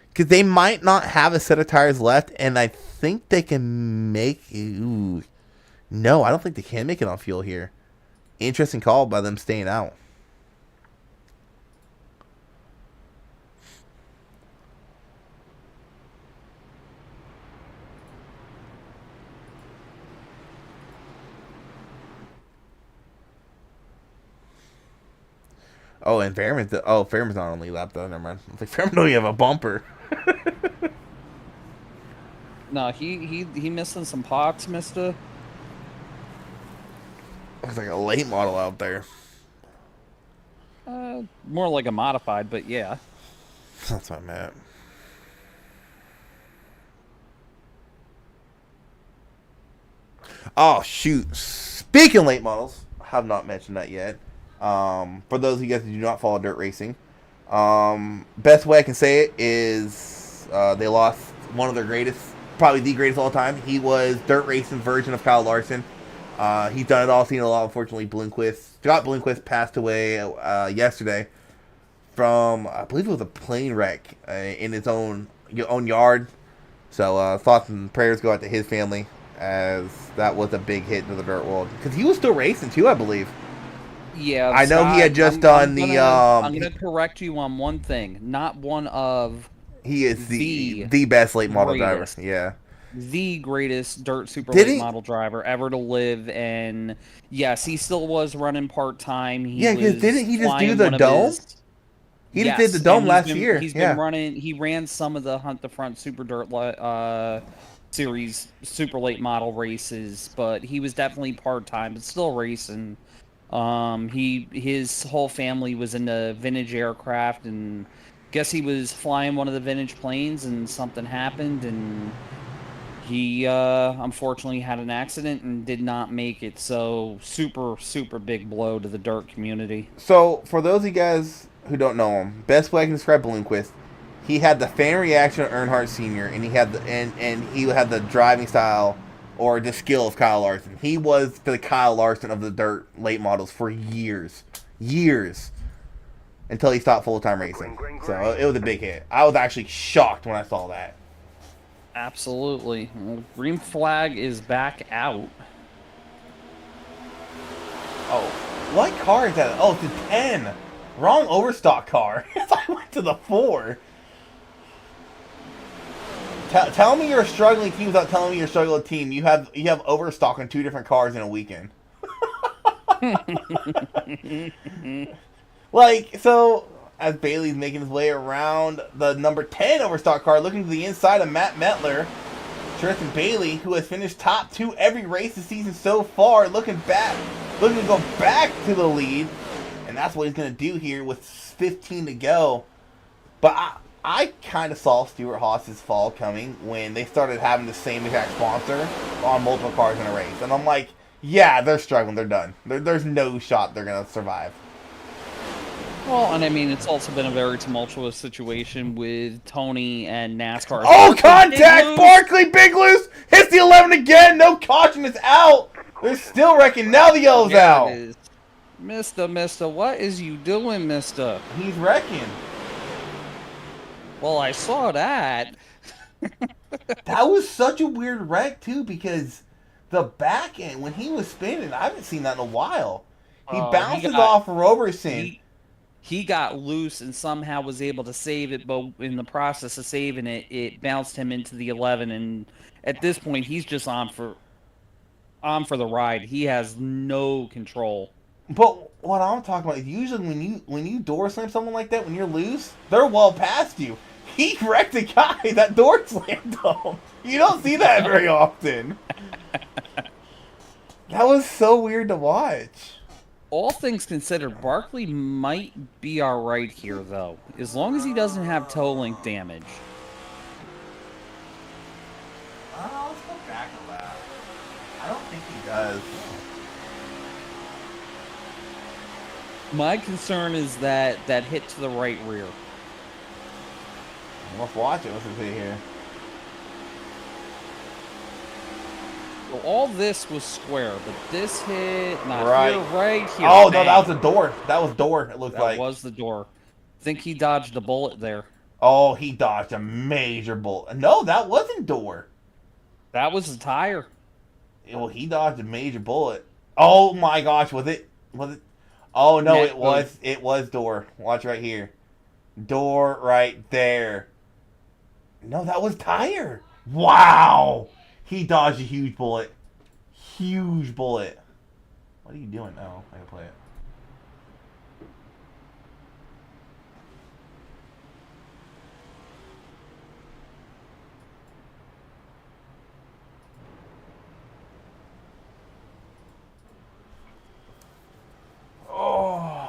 because they might not have a set of tires left, and I think they can make... Ooh. No, I don't think they can make it on fuel here. Interesting call by them staying out. Oh, and Fairman's not on lead lap though. Never mind. I think Fairman don't even have a bumper. No, he missing some pots, Mista. Looks like a late model out there. More like a modified, but yeah. That's what I meant. Oh shoot! Speaking of late models, I have not mentioned that yet. For those of you guys who do not follow dirt racing, best way I can say it is they lost one of their greatest, probably the greatest of all time. He was dirt racing version of Kyle Larson. He's done it all, seen it all. Unfortunately, Scott Bloomquist passed away yesterday from, I believe it was a plane wreck in his own yard. So thoughts and prayers go out to his family, as that was a big hit into the dirt world. Because he was still racing too, I believe. Yeah, I know he had just done I'm gonna correct you on one thing. Not one of. He is the best late model driver. Yeah. The greatest dirt super late model driver ever to live, and yes, he still was running part time. Yeah, because didn't he just do the dome? He just did the dome last year. He's been running. He ran some of the Hunt the Front Super Dirt Series super late model races, but he was definitely part time, but still racing. His whole family was into vintage aircraft, and guess he was flying one of the vintage planes, and something happened, and he unfortunately had an accident and did not make it. So super big blow to the dirt community. So for those of you guys who don't know him, best way I can describe Bloomquist, he had the fan reaction of Earnhardt Sr. and he had the driving style or the skill of Kyle Larson. He was the Kyle Larson of the dirt late models for years, until he stopped full-time racing. So it was a big hit. I was actually shocked when I saw that. Absolutely. Well, green flag is back out. Oh, what car is that? Oh, it's a 10. Wrong overstock car. I went to the 4. Tell me you're a struggling team without telling me you're a struggling team. You have overstock on 2 different cars in a weekend. Like, so as Bailey's making his way around the number 10 overstock car, looking to the inside of Matt Metler, Tristan Bailey, who has finished top 2 every race this season so far, looking to go back to the lead, and that's what he's going to do here with 15 to go. But I kind of saw Stuart Haas's fall coming when they started having the same exact sponsor on multiple cars in a race. And I'm like, yeah, they're struggling. They're done. There's no shot they're going to survive. Well, and I mean, it's also been a very tumultuous situation with Tony and NASCAR. Oh, contact! Barkley, Big Loose! Hits the 11 again! No caution, is out! They're still wrecking. Now the yellow's out. Mister, what is you doing, mister? He's wrecking. Well, I saw that. That was such a weird wreck, too, because the back end, when he was spinning, I haven't seen that in a while. He bounces off Roberson. He got loose and somehow was able to save it, but in the process of saving it, it bounced him into the 11, and at this point, he's just on for the ride. He has no control. But what I'm talking about is usually when you door slam someone like that, when you're loose, they're well past you. He wrecked a guy that door slammed him. You don't see that very often. That was so weird to watch. All things considered, Barkley might be alright here, though. As long as he doesn't have toe link damage. Let's go back a lap. I don't think he does. My concern is that hit to the right rear. Let's watch it. Let's see here. So all this was square, but this hit, not right here. Oh, no, that was the door. That was door, it looked like. That was the door. Think he dodged a bullet there. Oh, he dodged a major bullet. No, that wasn't door. That was the tire. Well, he dodged a major bullet. Oh, my gosh. Was it? Oh, no, it was door. Watch right here. Door right there. No, that was tire. Wow. He dodged a huge bullet. Huge bullet. What are you doing now? I can play it. Oh.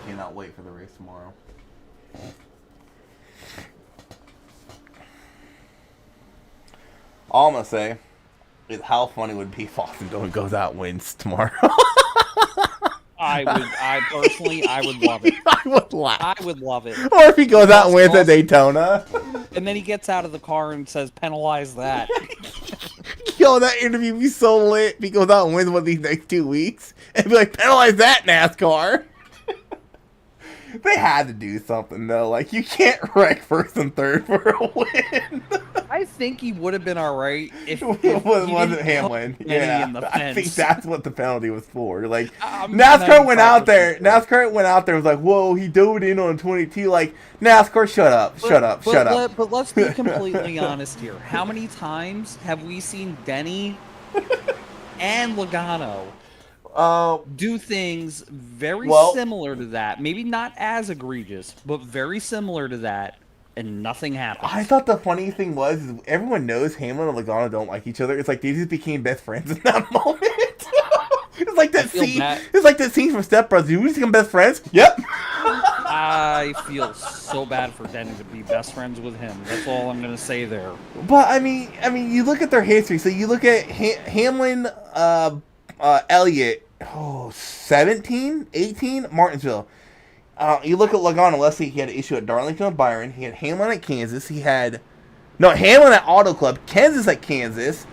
Cannot wait for the race tomorrow. All I'm gonna say is how funny would it be if Austin Dillon goes out and wins tomorrow. I personally would love it. I would laugh. I would love it. Or if he goes out and wins at Daytona. And then he gets out of the car and says, penalize that. Yo, that interview would be so lit if he goes out and wins one of these next 2 weeks. And be like, penalize that, NASCAR. They had to do something, though. Like, you can't wreck first and third for a win. I think he would have been all right if it wasn't Hamlin. Yeah, I think that's what the penalty was for. Like, NASCAR went out there. NASCAR went out there and was like, whoa, he dove in on 22. Like, NASCAR, shut up. But let's be completely honest here. How many times have we seen Denny and Logano do things very similar to that? Maybe not as egregious, but very similar to that, and nothing happens. I thought the funny thing was is everyone knows Hamlin and Logano don't like each other. It's like they just became best friends in that moment. It's like that scene. It's like that scene from Step Brothers. You just become best friends? Yep. I feel so bad for Denny to be best friends with him. That's all I'm gonna say there. But I mean, you look at their history. So you look at Hamlin, Elliott, 17, 18, Martinsville. You look at Logano, let's see, he had an issue at Darlington with Byron. He had Hamlin at Kansas. Hamlin at Auto Club. Kansas at Kansas.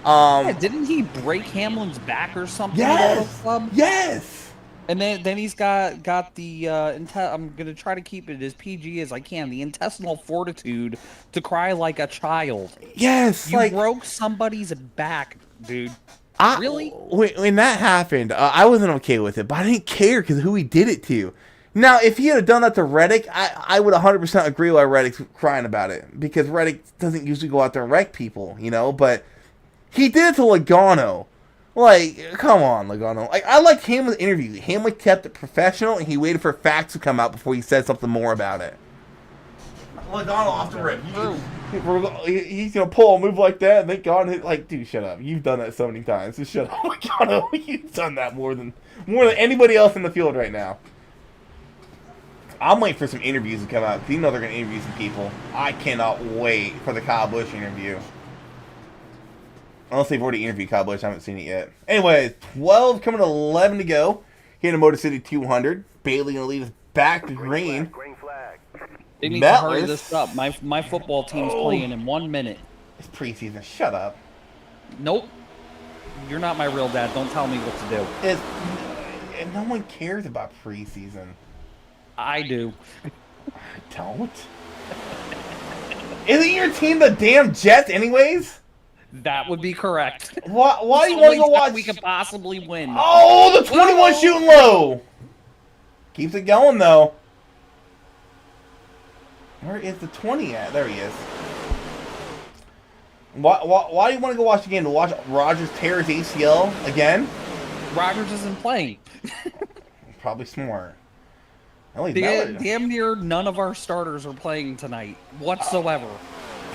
Yeah, didn't he break Hamlin's back or something at Auto Club? Yes. And then he's got the I'm gonna try to keep it as PG as I can. The intestinal fortitude to cry like a child. Yes, You broke somebody's back, dude. Really? When that happened, I wasn't okay with it, but I didn't care because of who he did it to. Now, if he had done that to Reddick, I would 100% agree why Reddick's crying about it, because Reddick doesn't usually go out there and wreck people, but he did it to Logano. Like, come on, Logano. Like, I liked Hamlin's interview. Hamlin kept it professional, and he waited for facts to come out before he said something more about it. Logano off the rip. He's gonna pull a move like that, and thank God. Like, dude, shut up. You've done that so many times. Just shut up, Logano. You've done that more than anybody else in the field right now. I'm waiting for some interviews to come out, because they're gonna interview some people. I cannot wait for the Kyle Busch interview. Unless they've already interviewed Kyle Busch, I haven't seen it yet. Anyway, 12 coming to 11 to go. Here in the Motor City 200. Bailey going to lead us back to green. They need to hurry this up. My football team's playing in 1 minute. It's preseason. Shut up. Nope. You're not my real dad. Don't tell me what to do. No one cares about preseason. I do. I don't. Isn't your team the damn Jets anyways? That would be correct. Why do you want to go watch? We could possibly win. Oh, the 21 shooting low. Keeps it going though. Where is the 20 at? There he is. Why do you want to go watch the game? To watch Rodgers tear his ACL again? Rodgers isn't playing. Probably smart. Damn near none of our starters are playing tonight whatsoever.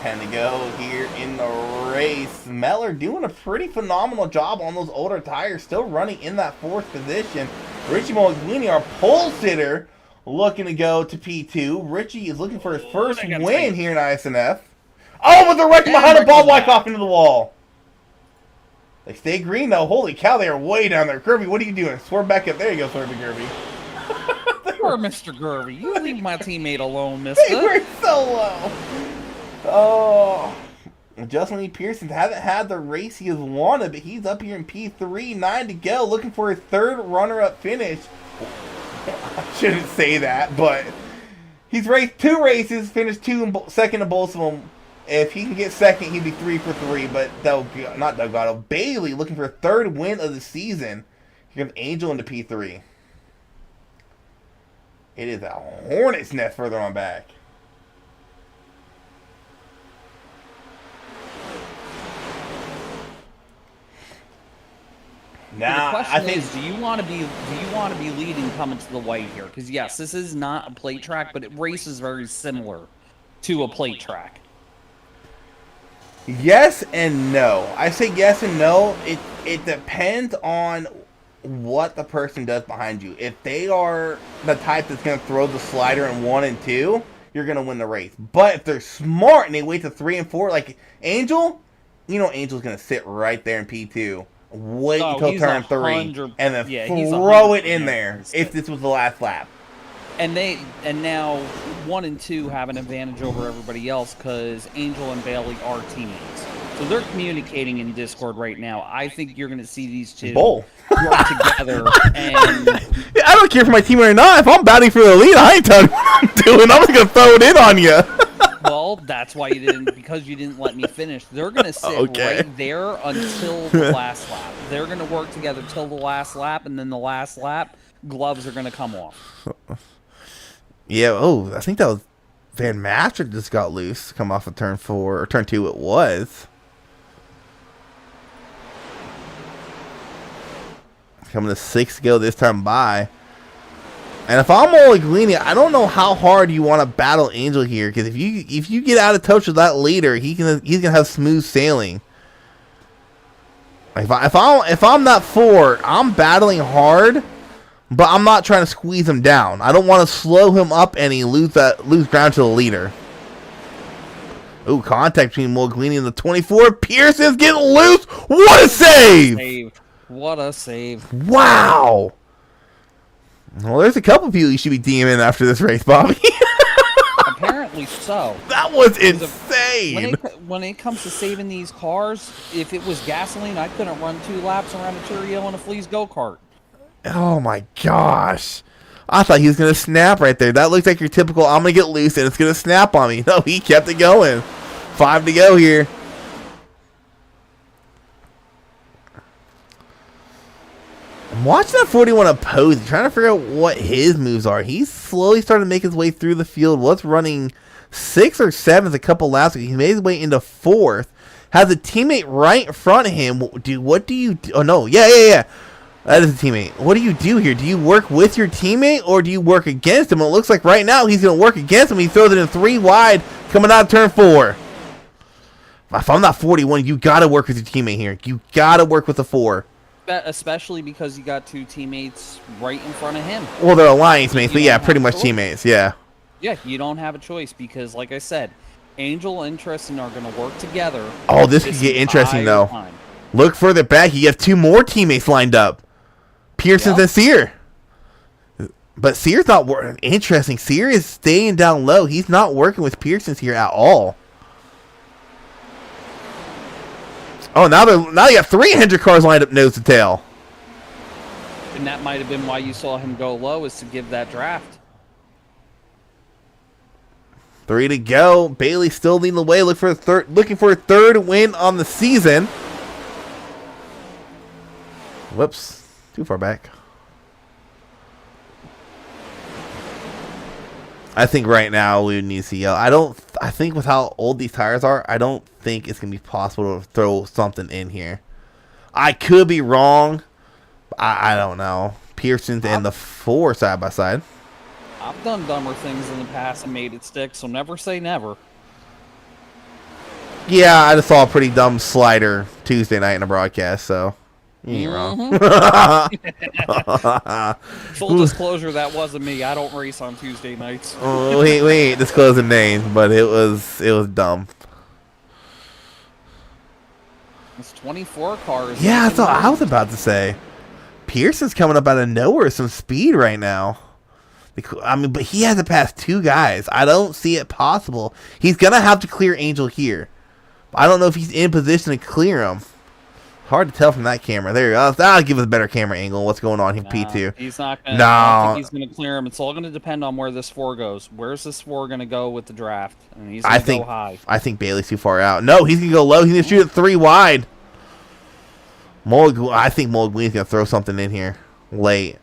10 to go here in the race. Meller doing a pretty phenomenal job on those older tires, still running in that 4th position. Richie Molghini, our pole sitter, looking to go to P2. Richie is looking for his first win here in Isnf. Oh, but they're wrecking behind the ball, Wyckoff into the wall. They stay green though. Holy cow, they are way down there. Kirby, what are you doing? Swerve back up. There you go, Swervy Kirby. Poor Mr. Gervy. You leave my teammate alone, mister. They were so low. Oh, Justin Lee Pearson hasn't had the race he has wanted, but he's up here in P3, 9 to go, looking for his 3rd runner-up finish. I shouldn't say that, but he's raced 2 races, finished 2nd in both of them. If he can get 2nd, he'd be 3 for 3, but not Delgado. Bailey looking for a 3rd win of the season. Here comes Angel into P3. It is a hornet's nest further on back. Now, the question is, do you want to be leading coming to the white here? Because yes, this is not a plate track, but it races very similar to a plate track. Yes and no. I say yes and no. It depends on what the person does behind you. If they are the type that's going to throw the slider in 1 and 2, you're going to win the race. But if they're smart and they wait to 3 and 4, like Angel, Angel's going to sit right there in P2. Wait until turn 3 and then throw it in there if this was the last lap. And now 1 and 2 have an advantage over everybody else because Angel and Bailey are teammates. So they're communicating in Discord right now. I think you're going to see these two work together. And I don't care if my teammate or not. If I'm batting for the lead, I ain't telling you what I'm doing. I'm just going to throw it in on you. Well, that's why because you didn't let me finish. They're going to sit right there until the last lap. They're going to work together till the last lap, and then the last lap, gloves are going to come off. Yeah, I think that was Van Master just got loose, come off of turn 4, or turn 2 it was. Coming to 6 to go this time by. And if I'm Molghini, I don't know how hard you want to battle Angel here, because if you get out of touch with that leader, he's gonna have smooth sailing. If I'm that 4, I'm battling hard, but I'm not trying to squeeze him down. I don't want to slow him up and he lose ground to the leader. Ooh, contact between Molghini and the 24. Pearson's getting loose. What a save! What a save. Wow. Well, there's a couple people you should be DMing after this race, Bobby. Apparently so. That was When insane. it comes to saving these cars, if it was gasoline, I couldn't run 2 laps around a Cheerio in a Flea's go-kart. Oh my gosh. I thought he was going to snap right there. That looks like your typical, I'm going to get loose and it's going to snap on me. No, he kept it going. 5 to go here. I'm watching that 41 oppose, trying to figure out what his moves are. He's slowly starting to make his way through the field. Was running 6th or 7th a couple laps ago. He made his way into 4th. Has a teammate right in front of him. Dude, what do you do? Oh, no. Yeah. That is a teammate. What do you do here? Do you work with your teammate or do you work against him? It looks like right now he's going to work against him. He throws it in 3 wide coming out of turn 4. If I'm not 41, you got to work with your teammate here. You got to work with the 4. Especially because you got 2 teammates right in front of him. Well, they're alliance mates, but yeah, pretty much teammates, yeah. Yeah, you don't have a choice because, like I said, Angel and Tristan are going to work together. Oh, this could get interesting, though. Look further back. You have 2 more teammates lined up. Pearson's and Sear. But Sear's not working. Interesting. Sear is staying down low. He's not working with Pearson's here at all. Oh, now you have 3 Hendrick cars lined up nose to tail. And that might have been why you saw him go low, is to give that draft. 3 to go. Bailey still leading the way. Looking for a third win on the season. Whoops. Too far back. I think right now we need to see yellow. I think with how old these tires are, I don't think it's going to be possible to throw something in here. I could be wrong. I don't know. Pearson's and the 4 side by side. I've done dumber things in the past and made it stick, so never say never. Yeah, I just saw a pretty dumb slider Tuesday night in a broadcast, so you ain't wrong. Full disclosure, that wasn't me. I don't race on Tuesday nights. we ain't disclosing names, but it was dumb. It's 24 cars. Yeah, that's what I was about to say. Pearson's coming up out of nowhere, some speed right now. I mean, but he has to pass 2 guys. I don't see it possible. He's gonna have to clear Angel here. I don't know if he's in position to clear him. Hard to tell from that camera. There you go. That'll give us a better camera angle. What's going on here, P2? He's not gonna. No, I don't think he's gonna clear him. It's all gonna depend on where this 4 goes. Where's this 4 gonna go with the draft? And he's gonna go high. I think Bailey's too far out. No, he's gonna go low. He's gonna shoot it 3 wide. I think Mulligan's gonna throw something in here late.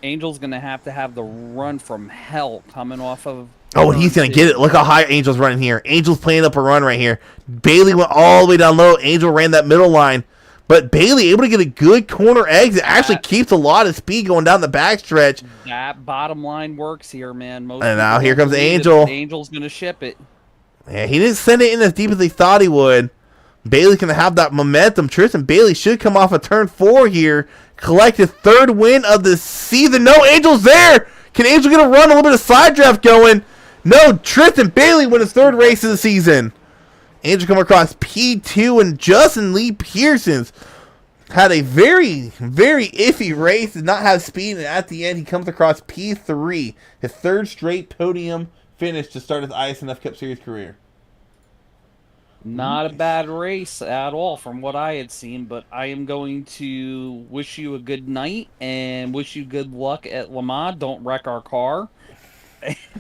Angel's gonna have to have the run from hell coming off of. Oh, and he's gonna get it. Look how high Angel's running here. Angel's playing up a run right here. Bailey went all the way down low. Angel ran that middle line, but Bailey able to get a good corner exit. Actually keeps a lot of speed going down the backstretch. That bottom line works here, man. And now here comes Angel. Angel's gonna ship it. Yeah, he didn't send it in as deep as he thought he would. Bailey's going to have that momentum. Tristan Bailey should come off of turn 4 here. Collect his 3rd win of the season. No, Angel's there. Can Angel get a run? A little bit of side draft going. No, Tristan Bailey win his 3rd race of the season. Angel come across P2 and Justin Lee Pearson's. Had a very, very iffy race. Did not have speed. And at the end, he comes across P3. His 3rd straight podium finish to start his Isnf Cup Series career. Not a bad race at all from what I had seen, but I am going to wish you a good night and wish you good luck at Le Mans. Don't wreck our car.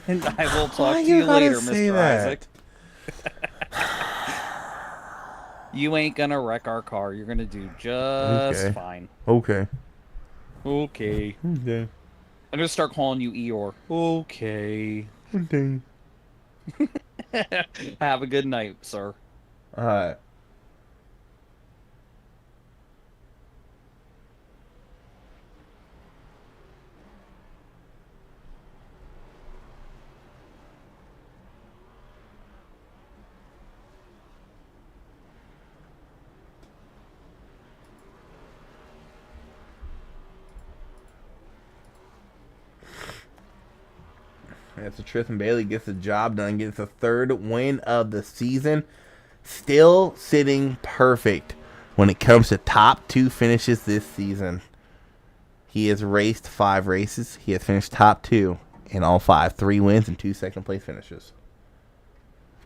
And I will talk to you later, Mr. Isaac. You ain't gonna wreck our car. You're gonna do just fine. Okay. I'm gonna start calling you Eeyore. Okay. Have a good night, sir. All right. So Tristan Bailey gets the job done, gets a 3rd win of the season. Still sitting perfect when it comes to top 2 finishes this season. He has raced 5 races. He has finished top 2 in all 5. 3 wins and 2 second-place finishes.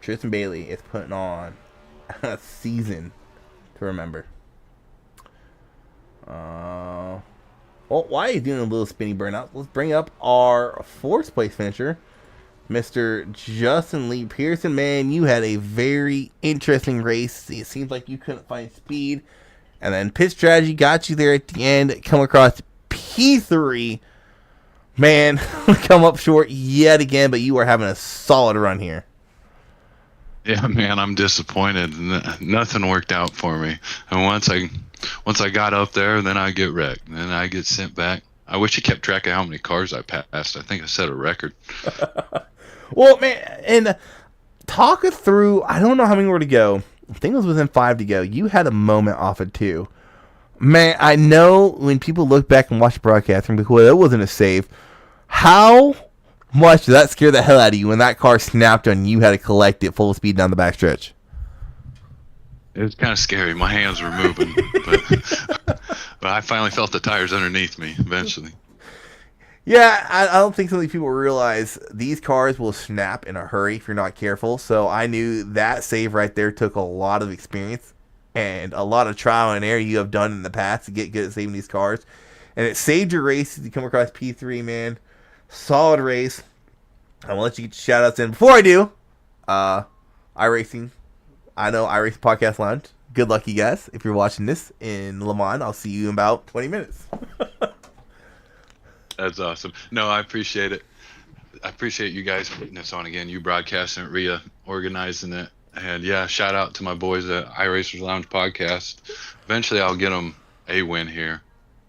Tristan Bailey is putting on a season to remember. Well, while he's doing a little spinny burnout, let's bring up our 4th-place finisher, Mr. Justin Lee Pearson. Man, you had a very interesting race. It seems like you couldn't find speed. And then pit strategy got you there at the end. Come across P3. Man, come up short yet again, but you are having a solid run here. Yeah, man, I'm disappointed. Nothing worked out for me. And once I got up there, then I get wrecked. Then I get sent back. I wish you kept track of how many cars I passed. I think I set a record. Well, man, and talk us through, I don't know how many more to go. I think it was within 5 to go. You had a moment off of 2. Man, I know when people look back and watch the broadcast and be like, well, that wasn't a save. How much did that scare the hell out of you when that car snapped and you had to collect it full speed down the backstretch? It was kind of scary. My hands were moving, but I finally felt the tires underneath me eventually. Yeah, I don't think so many people realize these cars will snap in a hurry if you're not careful. So I knew that save right there took a lot of experience and a lot of trial and error you have done in the past to get good at saving these cars. And it saved your race as you come across P3, man. Solid race. I'm going to let you get your shout-outs in. Before I do, iRacing. I know iRacing Podcast Lounge. Good luck, you guys. If you're watching this in Le Mans, I'll see you in about 20 minutes. That's awesome. No, I appreciate it. I appreciate you guys putting this on again. You broadcasting it, Rhea organizing it. And yeah, shout out to my boys at iRacers Lounge Podcast. Eventually I'll get them a win here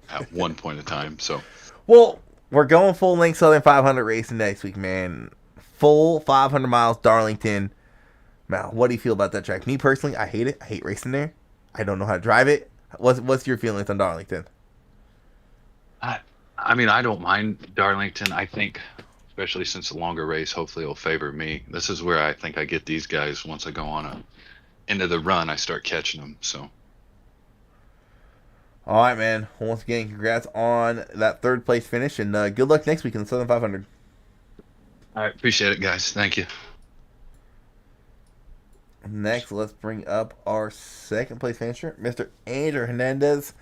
at one point in time. So, well, we're going full length Southern 500 racing next week, man. Full 500 miles Darlington. Now, what do you feel about that track? Me personally, I hate it. I hate racing there. I don't know how to drive it. What's your feelings on Darlington? I mean, I don't mind Darlington. I think, especially since the longer race, hopefully it'll favor me. This is where I think I get these guys once I go on into the run. I start catching them. So. All right, man. Once again, congrats on that 3rd place finish, and good luck next week in the Southern 500. All right, appreciate it, guys. Thank you. Next, let's bring up our 2nd place finisher, Mr. Andrew Hernandez.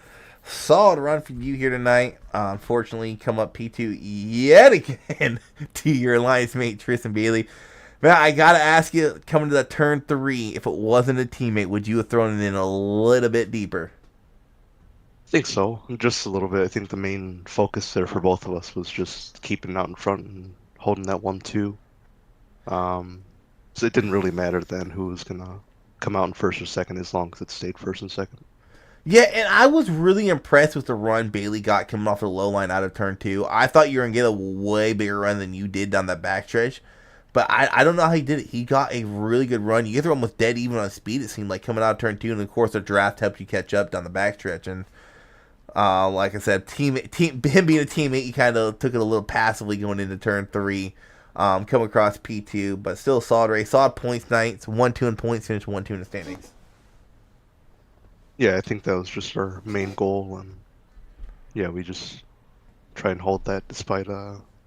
Solid run for you here tonight. Unfortunately, come up P2 yet again to your alliance mate, Tristan Bailey. Man, I got to ask you, coming to that turn 3, if it wasn't a teammate, would you have thrown it in a little bit deeper? I think so, just a little bit. I think the main focus there for both of us was just keeping out in front and holding that 1-2. So it didn't really matter then who was going to come out in 1st or 2nd as long as it stayed 1st and 2nd. Yeah, and I was really impressed with the run Bailey got coming off the low line out of turn 2. I thought you were going to get a way bigger run than you did down that backstretch. But I don't know how he did it. He got a really good run. You guys were almost dead even on speed, it seemed like, coming out of turn 2. And, of course, the draft helped you catch up down the backstretch. And, like I said, him being a teammate, you kind of took it a little passively going into turn 3. Come across P2. But still a solid race. Solid points nights. 1-2 in points. Finished 1-2 in the standings. Yeah, I think that was just our main goal, and yeah, we just try and hold that despite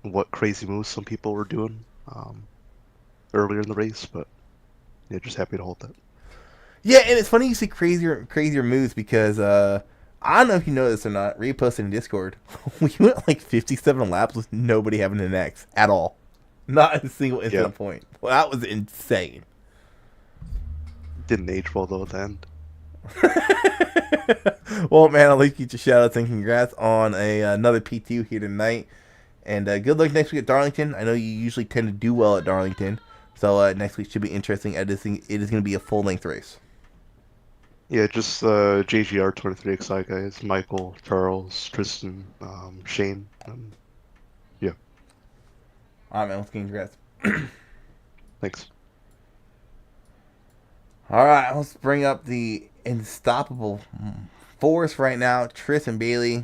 what crazy moves some people were doing earlier in the race, but yeah, just happy to hold that. Yeah, and it's funny you say crazier moves because I don't know if you know this or not. Reposted in Discord, we went like 57 laps with nobody having an X at all, not a single incident point. Well, that was insane. Didn't age well though at the end. Well, man, I'll leave you to shout outs and congrats on another P2 here tonight. And good luck next week at Darlington. I know you usually tend to do well at Darlington. So next week should be interesting. It is going to be a full length race. Yeah, just JGR 23XI guys. Michael, Charles, Tristan, Shane. Yeah. All right, man. Let's get congrats. Thanks. All right, let's bring up the unstoppable force right now. Tristan Bailey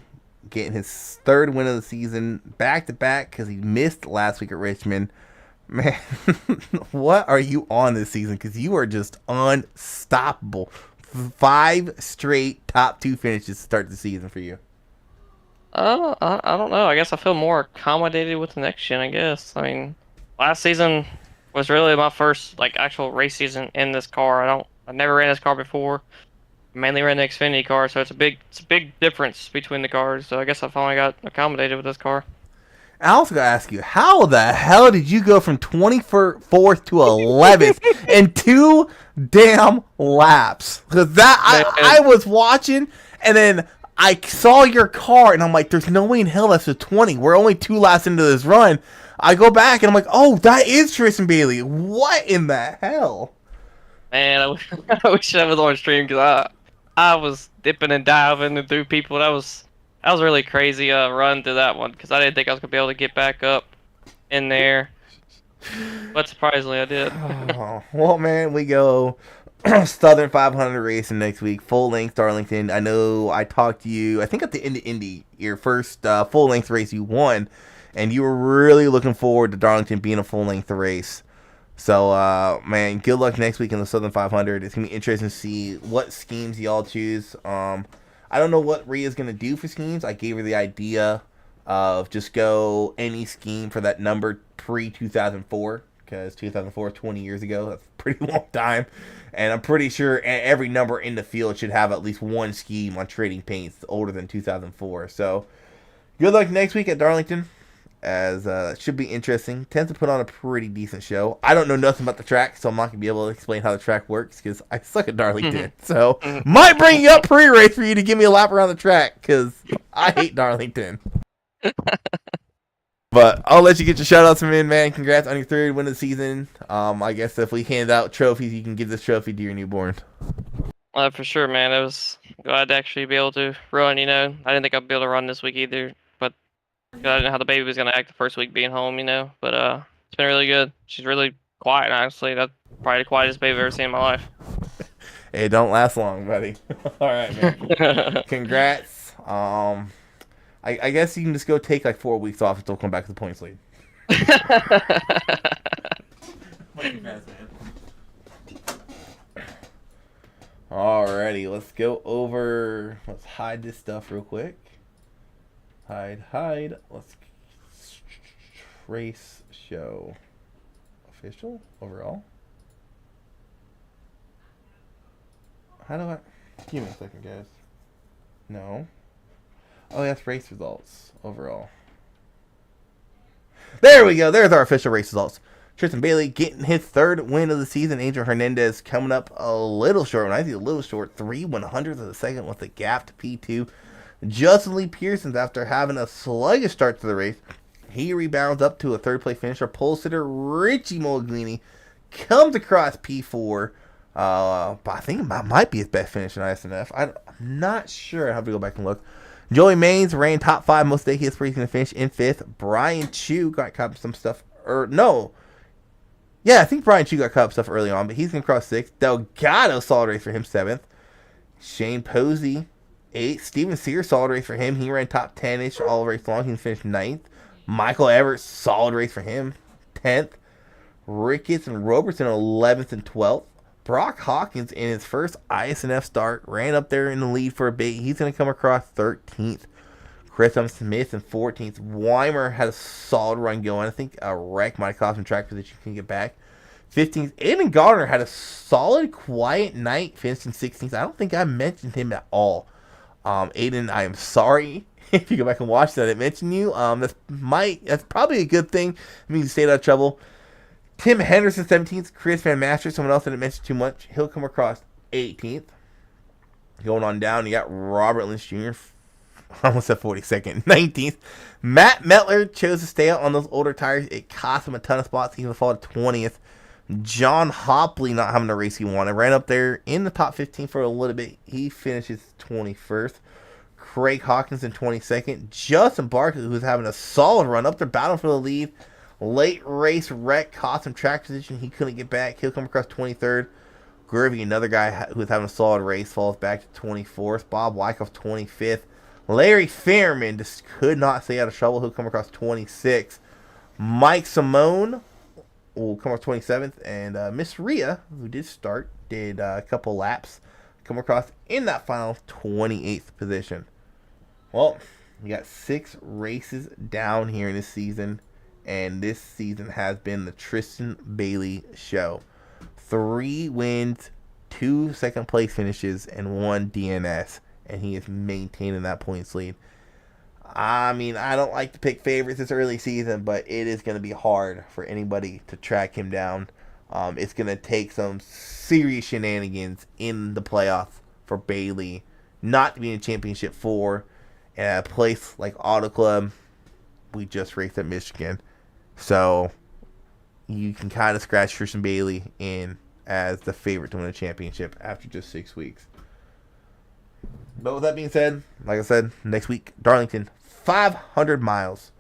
getting his 3rd win of the season back-to-back because he missed last week at Richmond. Man, what are you on this season? Because you are just unstoppable. 5 straight top 2 finishes to start the season for you? I don't know. I guess I feel more accommodated with the next gen, I guess. I mean, last season was really my first like actual race season in this car. I never ran this car before. Mainly ran the Xfinity car, so it's a big difference between the cars. So I guess I finally got accommodated with this car. I also gotta ask you, how the hell did you go from 24th to 11th in 2 damn laps? Because I was watching, and then I saw your car, and I'm like, there's no way in hell that's a 20. We're only 2 laps into this run. I go back, and I'm like, oh, that is Tristan Bailey. What in the hell? Man, I wish I was on stream because I was dipping and diving and through people. That was really crazy run through that one because I didn't think I was gonna be able to get back up in there, but surprisingly I did. Oh, well, man, we go Southern 500 racing next week, full length Darlington. I know I talked to you, I think at the end of Indy, your first full length race you won, and you were really looking forward to Darlington being a full length race. So, man, good luck next week in the Southern 500. It's going to be interesting to see what schemes y'all choose. I don't know what Rhea's going to do for schemes. I gave her the idea of just go any scheme for that number pre-2004, because 2004, 20 years ago, that's a pretty long time. And I'm pretty sure every number in the field should have at least one scheme on trading paints older than 2004. So, good luck next week at Darlington, as it should be interesting. Tends to put on a pretty decent show. I don't know nothing about the track, so I'm not going to be able to explain how the track works because I suck at Darlington. So, might bring you up pre-race for you to give me a lap around the track because I hate Darlington. But I'll let you get your shout-outs from in, man. Congrats on your 3rd win of the season. I guess if we hand out trophies, you can give this trophy to your newborn. For sure, man. I was glad to actually be able to run. I didn't think I'd be able to run this week either, but I didn't know how the baby was gonna act the first week being home. But it's been really good. She's really quiet, honestly. That's probably the quietest baby I've ever seen in my life. It don't last long, buddy. All right, man. Congrats. I guess you can just go take like 4 weeks off and still come back to the points lead. Alrighty, let's go over. Let's hide this stuff real quick. Hide. Let's race show official overall. How do I? Give me a second, guys. No. Oh, that's race results overall. There we go. There's our official race results. Tristan Bailey getting his 3rd win of the season. Angel Hernandez coming up a little short. When I see a little short, 3/100ths of a second with a gap to P2. Justin Lee Pearson's, after having a sluggish start to the race, he rebounds up to a 3rd place finisher. Pole sitter Richie Moliglini comes across P4. But I think it might be his best finish in Isnf. I'm not sure. I have to go back and look. Joey Maines ran top 5 most day. He's going to finish in 5th. Brian Chu got caught up some stuff. I think Brian Chu got caught up stuff early on, but he's going to cross 6th. Delgado, solid race for him, 7th. Shane Posey, 8th. Steven Sears, solid race for him. He ran top 10-ish all race long. He finished 9th. Michael Everett, solid race for him, 10th. Ricketts and Robertson, 11th and 12th. Brock Hawkins, in his first ISNF start, ran up there in the lead for a bit. He's going to come across 13th. Chris Smith in 14th. Weimer had a solid run going. I think a wreck might cost him track position. Can get back. 15th. Aiden Gardner had a solid, quiet night, finishing 16th. I don't think I mentioned him at all. Aiden, I am sorry if you go back and watch that I didn't mention you. That's probably a good thing. It means you stayed out of trouble. Tim Henderson, 17th. Chris Van Master, someone else I didn't mention too much. He'll come across 18th. Going on down, you got Robert Lynch Jr., almost at 42nd, 19th. Matt Metler chose to stay out on those older tires. It cost him a ton of spots. He was fall to 20th. John Hopley not having a race he wanted. Ran up there in the top 15 for a little bit. He finishes 21st. Craig Hawkins in 22nd. Justin Barkley, who's having a solid run up there, battling for the lead. Late race wreck cost him track position. He couldn't get back. He'll come across 23rd. Groovy, another guy who's having a solid race, falls back to 24th. Bob Wyckoff, 25th. Larry Fairman just could not stay out of trouble. He'll come across 26th. Mike Simone will come across 27th. And Miss Rhea, who did start, did a couple laps. come across in that final 28th position. Well, we got 6 races down here in this season, and this season has been the Tristan Bailey show. 3 wins, 2 second place finishes, and 1 DNS, and he is maintaining that points lead. I mean, I don't like to pick favorites this early season, but it is going to be hard for anybody to track him down. It's going to take some serious shenanigans in the playoffs for Bailey not to be in championship 4. And at a place like Auto Club, we just raced at Michigan. So you can kind of scratch Tristan Bailey in as the favorite to win a championship after just 6 weeks. But with that being said, like I said, next week, Darlington, 500 miles,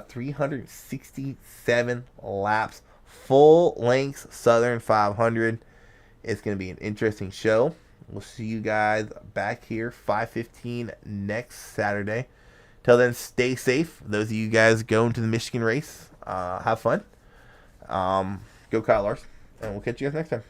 367 laps, full length Southern 500. It's going to be an interesting show. We'll see you guys back here 5:15 next Saturday. Till then, stay safe. Those of you guys going to the Michigan race, have fun. Go Kyle Larson, and we'll catch you guys next time.